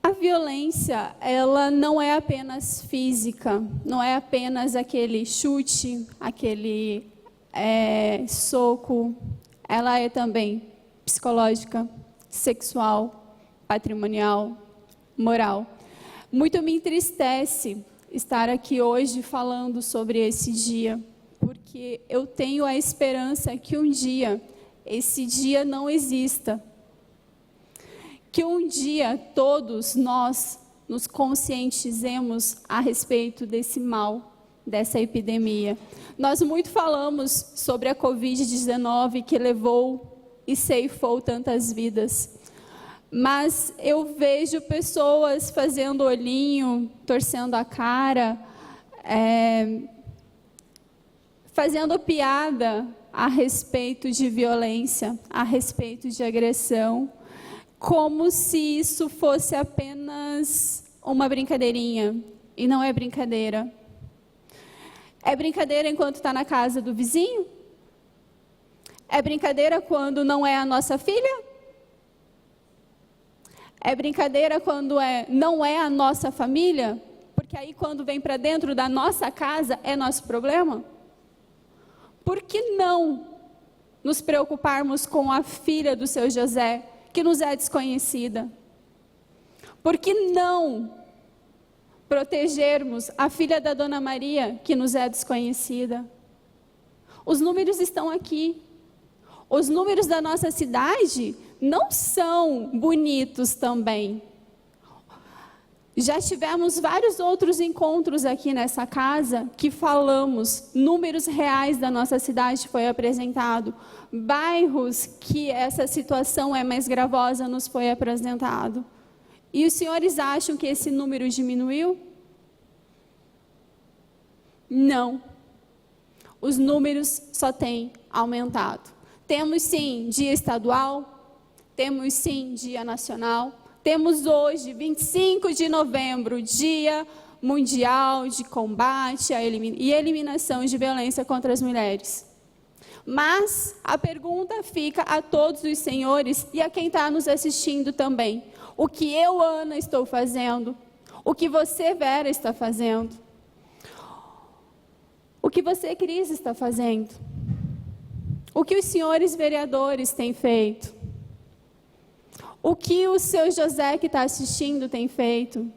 A violência, ela não é apenas física, não é apenas aquele chute, aquele soco, ela é também psicológica, sexual, patrimonial, moral. Muito me entristece estar aqui hoje falando sobre esse dia, porque eu tenho a esperança que um dia esse dia não exista. Que um dia todos nós nos conscientizemos a respeito desse mal, dessa epidemia. Nós muito falamos sobre a Covid-19 que levou e ceifou tantas vidas. Mas eu vejo pessoas fazendo olhinho, torcendo a cara, fazendo piada a respeito de violência, a respeito de agressão, como se isso fosse apenas uma brincadeirinha. E não é brincadeira. É brincadeira enquanto está na casa do vizinho? É brincadeira quando não é a nossa filha? É brincadeira quando não é a nossa família? Porque aí quando vem para dentro da nossa casa é nosso problema? Por que não nos preocuparmos com a filha do seu José, que nos é desconhecida? Por que não protegermos a filha da Dona Maria, que nos é desconhecida? Os números estão aqui. Os números da nossa cidade não são bonitos também. Já tivemos vários outros encontros aqui nessa casa que falamos, números reais da nossa cidade foi apresentado, bairros que essa situação é mais gravosa nos foi apresentado. E os senhores acham que esse número diminuiu? Não. Os números só têm aumentado. Temos sim dia estadual, temos sim dia nacional. Temos hoje, 25 de novembro, Dia Mundial de Combate e Eliminação de Violência contra as Mulheres. Mas a pergunta fica a todos os senhores e a quem está nos assistindo também. O que eu, Ana, estou fazendo? O que você, Vera, está fazendo? O que você, Cris, está fazendo? O que os senhores vereadores têm feito? O que o seu José, que está assistindo, tem feito?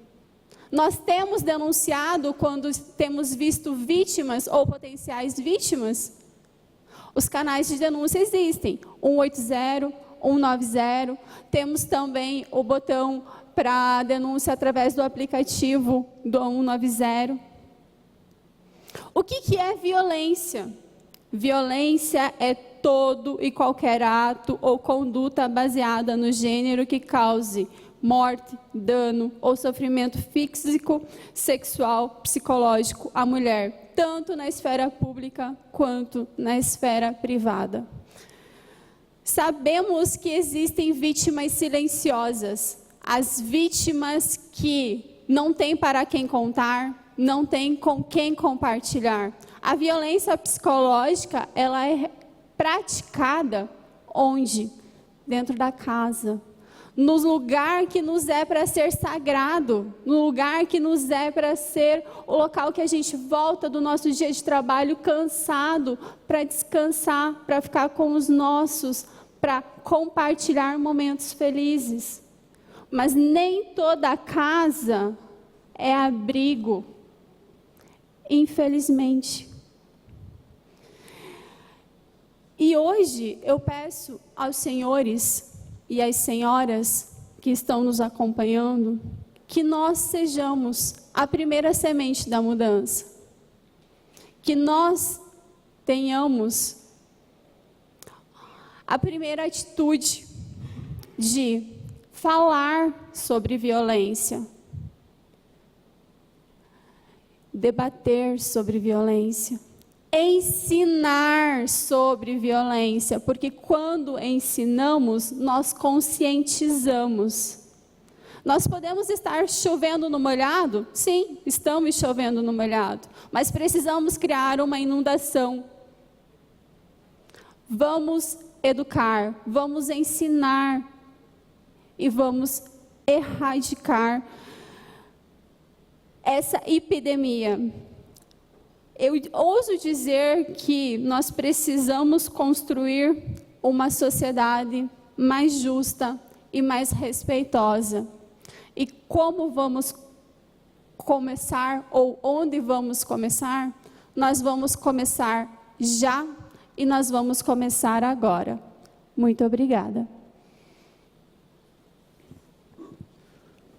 Nós temos denunciado quando temos visto vítimas ou potenciais vítimas? Os canais de denúncia existem, 180, 190. Temos também o botão para denúncia através do aplicativo do 190. O que é violência? Violência é todo e qualquer ato ou conduta baseada no gênero que cause morte, dano ou sofrimento físico, sexual, psicológico à mulher, tanto na esfera pública quanto na esfera privada. Sabemos que existem vítimas silenciosas, as vítimas que não têm para quem contar, não têm com quem compartilhar. A violência psicológica, ela é praticada onde? Dentro da casa. No lugar que nos é para ser sagrado, no lugar que nos é para ser o local que a gente volta do nosso dia de trabalho cansado, para descansar, para ficar com os nossos, para compartilhar momentos felizes. Mas nem toda casa é abrigo, infelizmente. E hoje eu peço aos senhores e às senhoras que estão nos acompanhando, que nós sejamos a primeira semente da mudança. Que nós tenhamos a primeira atitude de falar sobre violência, debater sobre violência, ensinar sobre violência, porque quando ensinamos, nós conscientizamos. Nós podemos estar chovendo no molhado? Sim, estamos chovendo no molhado, mas precisamos criar uma inundação. Vamos educar, vamos ensinar e vamos erradicar essa epidemia. Eu ouso dizer que nós precisamos construir uma sociedade mais justa e mais respeitosa. E como vamos começar, ou onde vamos começar? Nós vamos começar já e nós vamos começar agora. Muito obrigada.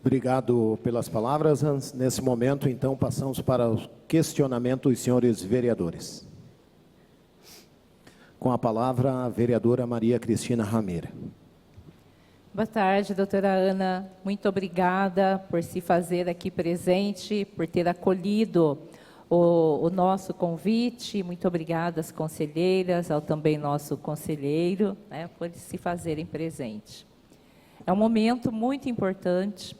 Obrigado pelas palavras. Nesse momento, então, passamos para o questionamento dos senhores vereadores. Com a palavra, a vereadora Maria Cristina Rameira. Boa tarde, doutora Ana. Muito obrigada por se fazer aqui presente, por ter acolhido o nosso convite. Muito obrigada às conselheiras, ao também nosso conselheiro, né, por se fazerem presente. É um momento muito importante.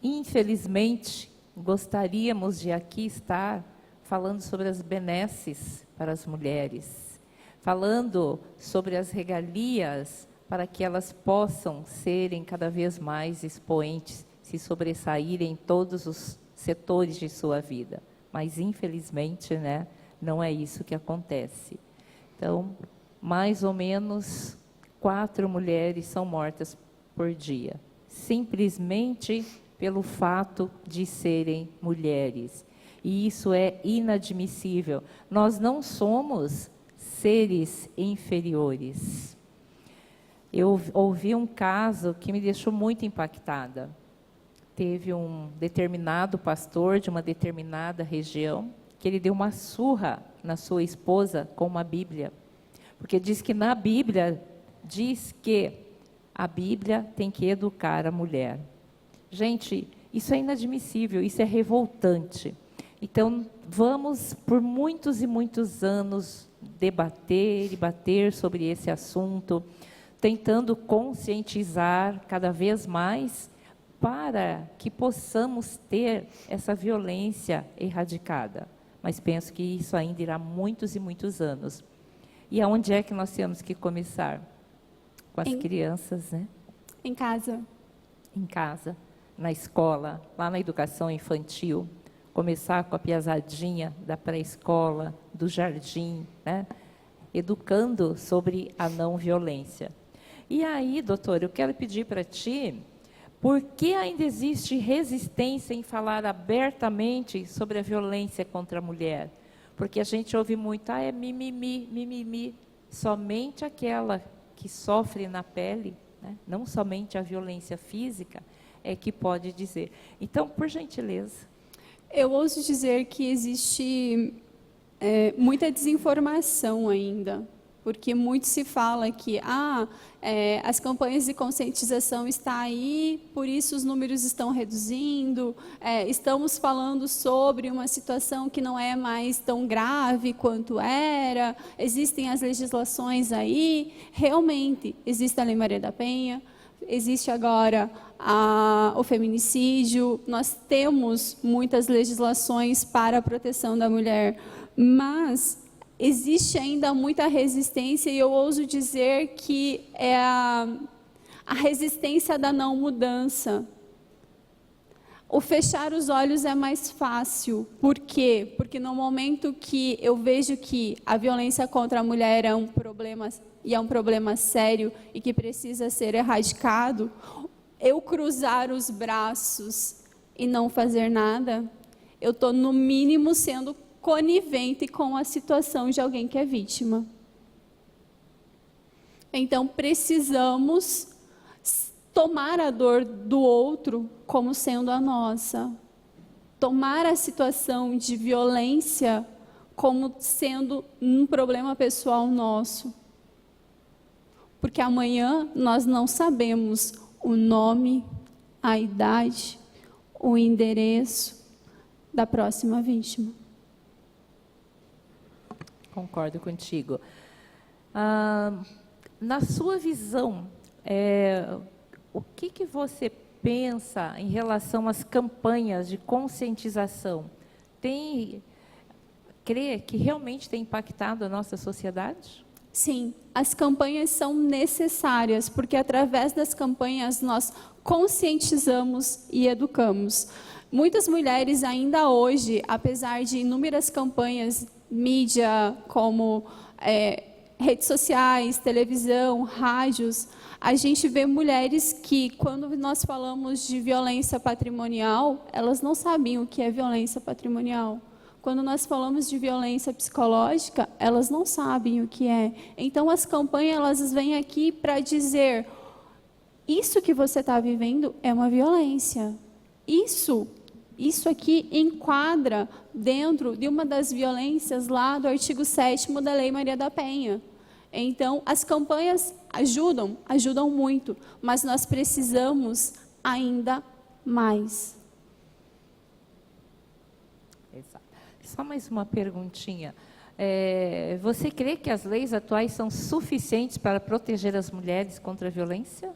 Infelizmente, gostaríamos de aqui estar falando sobre as benesses para as mulheres, falando sobre as regalias para que elas possam serem cada vez mais expoentes, se sobressaírem em todos os setores de sua vida. Mas, infelizmente, né, não é isso que acontece. Então, mais ou menos 4 mulheres são mortas por dia, simplesmente pelo fato de serem mulheres. E isso é inadmissível. Nós não somos seres inferiores. Eu ouvi um caso que me deixou muito impactada. Teve um determinado pastor de uma determinada região que ele deu uma surra na sua esposa com uma Bíblia. Porque diz que na Bíblia, diz que a Bíblia tem que educar a mulher. Gente, isso é inadmissível, isso é revoltante. Então, vamos por muitos e muitos anos debater e bater sobre esse assunto, tentando conscientizar cada vez mais para que possamos ter essa violência erradicada. Mas penso que isso ainda irá muitos e muitos anos. E aonde é que nós temos que começar? Com as crianças, né? Em casa. Em casa. na escola, lá na educação infantil, começar com a piazadinha da pré-escola, do jardim, né? Educando sobre a não violência. E aí, doutor, eu quero pedir para ti, por que ainda existe resistência em falar abertamente sobre a violência contra a mulher? Porque a gente ouve muito, é mimimi, mimimi. Somente aquela que sofre na pele, né? Não somente a violência física, é que pode dizer. Então, por gentileza. Eu ouso dizer que existe muita desinformação ainda, porque muito se fala que as campanhas de conscientização estão aí, por isso os números estão reduzindo, estamos falando sobre uma situação que não é mais tão grave quanto era, existem as legislações aí, realmente, existe a Lei Maria da Penha, existe agora o feminicídio, nós temos muitas legislações para a proteção da mulher, mas existe ainda muita resistência e eu ouso dizer que é a resistência da não mudança. O fechar os olhos é mais fácil. Por quê? Porque no momento que eu vejo que a violência contra a mulher é um problema, e é um problema sério e que precisa ser erradicado, eu cruzar os braços e não fazer nada, eu estou no mínimo sendo conivente com a situação de alguém que é vítima. Então, precisamos tomar a dor do outro como sendo a nossa. Tomar a situação de violência como sendo um problema pessoal nosso. Porque amanhã nós não sabemos o nome, a idade, o endereço da próxima vítima. Concordo contigo. Na sua visão, o que você pensa em relação às campanhas de conscientização? Crê que realmente tem impactado a nossa sociedade? Sim, as campanhas são necessárias, porque através das campanhas nós conscientizamos e educamos. Muitas mulheres ainda hoje, apesar de inúmeras campanhas, mídia, como redes sociais, televisão, rádios, a gente vê mulheres que, quando nós falamos de violência patrimonial, elas não sabem o que é violência patrimonial. Quando nós falamos de violência psicológica, elas não sabem o que é. Então, as campanhas, elas vêm aqui para dizer, isso que você está vivendo é uma violência. Isso aqui enquadra dentro de uma das violências lá do artigo 7º da Lei Maria da Penha. Então, as campanhas ajudam muito, mas nós precisamos ainda mais. Exato. Só mais uma perguntinha. Você crê que as leis atuais são suficientes para proteger as mulheres contra a violência?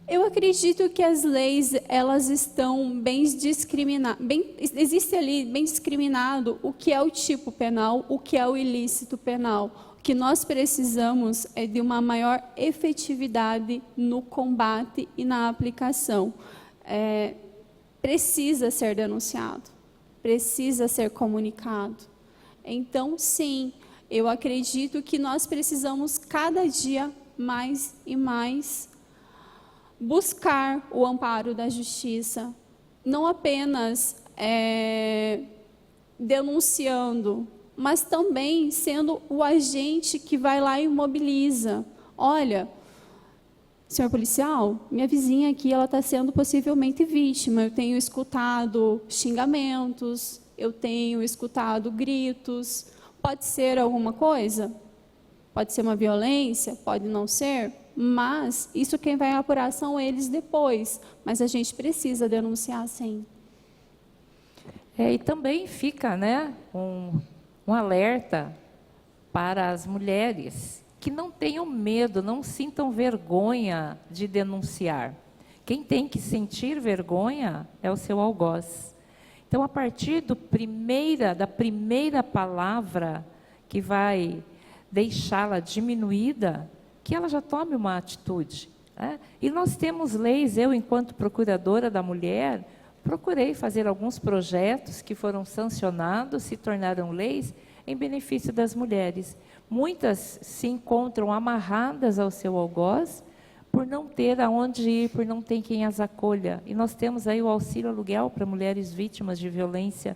Eu acredito que as leis, elas estão bem discriminadas, existe ali bem discriminado o que é o tipo penal, o que é o ilícito penal. O que nós precisamos é de uma maior efetividade no combate e na aplicação. Precisa ser denunciado, precisa ser comunicado. Então, sim, eu acredito que nós precisamos cada dia mais e mais buscar o amparo da justiça, não apenas denunciando, mas também sendo o agente que vai lá e mobiliza. Olha, senhor policial, minha vizinha aqui, ela está sendo possivelmente vítima, eu tenho escutado xingamentos, eu tenho escutado gritos, pode ser alguma coisa? Pode ser uma violência, pode não ser, mas isso quem vai apurar são eles depois, mas a gente precisa denunciar sim. E também fica, né, um alerta para as mulheres que não tenham medo, não sintam vergonha de denunciar. Quem tem que sentir vergonha é o seu algoz. Então, a partir da primeira palavra que vai deixá-la diminuída, que ela já tome uma atitude. né? E nós temos leis, eu, enquanto procuradora da mulher, procurei fazer alguns projetos que foram sancionados, se tornaram leis em benefício das mulheres. Muitas se encontram amarradas ao seu algoz por não ter aonde ir, por não ter quem as acolha. E nós temos aí o auxílio aluguel para mulheres vítimas de violência.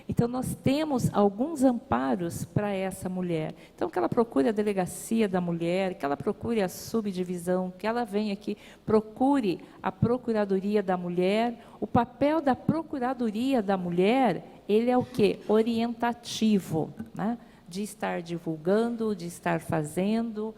Então, nós temos alguns amparos para essa mulher. Então, que ela procure a delegacia da mulher, que ela procure a subdivisão, que ela venha aqui, procure a Procuradoria da Mulher. O papel da Procuradoria da Mulher, ele é o quê? Orientativo, né? De estar divulgando, de estar fazendo,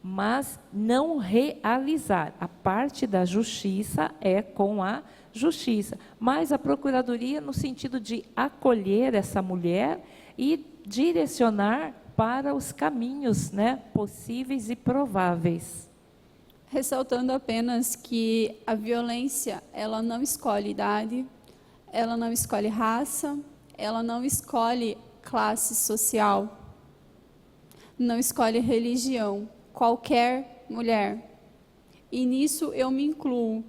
mas não realizar. A parte da justiça é com a justiça, mas a procuradoria no sentido de acolher essa mulher e direcionar para os caminhos, né, possíveis e prováveis. Ressaltando apenas que a violência, ela não escolhe idade, ela não escolhe raça, ela não escolhe classe social, não escolhe religião. Qualquer mulher, e nisso eu me incluo,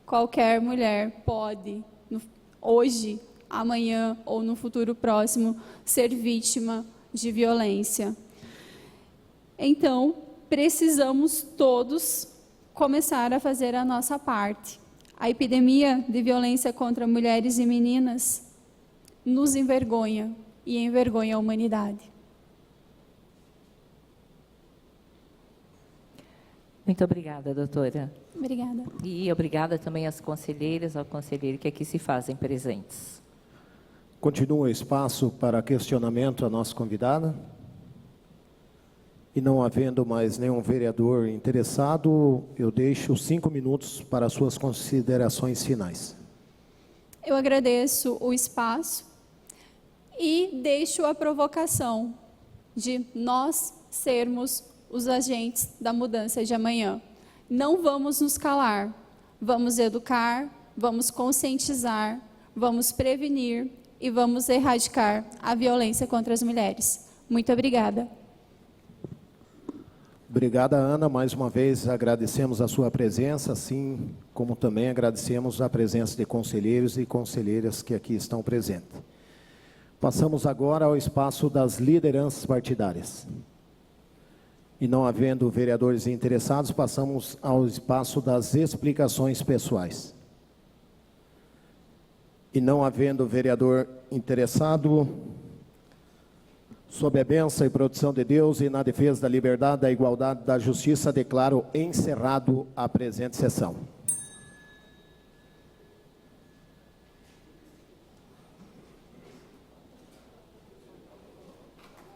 qualquer mulher pode, hoje, amanhã ou no futuro próximo, ser vítima de violência. Então, precisamos todos começar a fazer a nossa parte. A epidemia de violência contra mulheres e meninas nos envergonha e envergonha a humanidade. Muito obrigada, doutora. Obrigada. E obrigada também às conselheiras, ao conselheiro que aqui se fazem presentes. Continua o espaço para questionamento à nossa convidada. E não havendo mais nenhum vereador interessado, eu deixo 5 minutos para suas considerações finais. Eu agradeço o espaço e deixo a provocação de nós sermos os agentes da mudança de amanhã. Não vamos nos calar, vamos educar, vamos conscientizar, vamos prevenir e vamos erradicar a violência contra as mulheres. Muito obrigada. Obrigada, Ana. Mais uma vez agradecemos a sua presença, assim como também agradecemos a presença de conselheiros e conselheiras que aqui estão presentes. Passamos agora ao espaço das lideranças partidárias. E não havendo vereadores interessados, passamos ao espaço das explicações pessoais. E não havendo vereador interessado, sob a bênção e proteção de Deus e na defesa da liberdade, da igualdade e da justiça, declaro encerrado a presente sessão.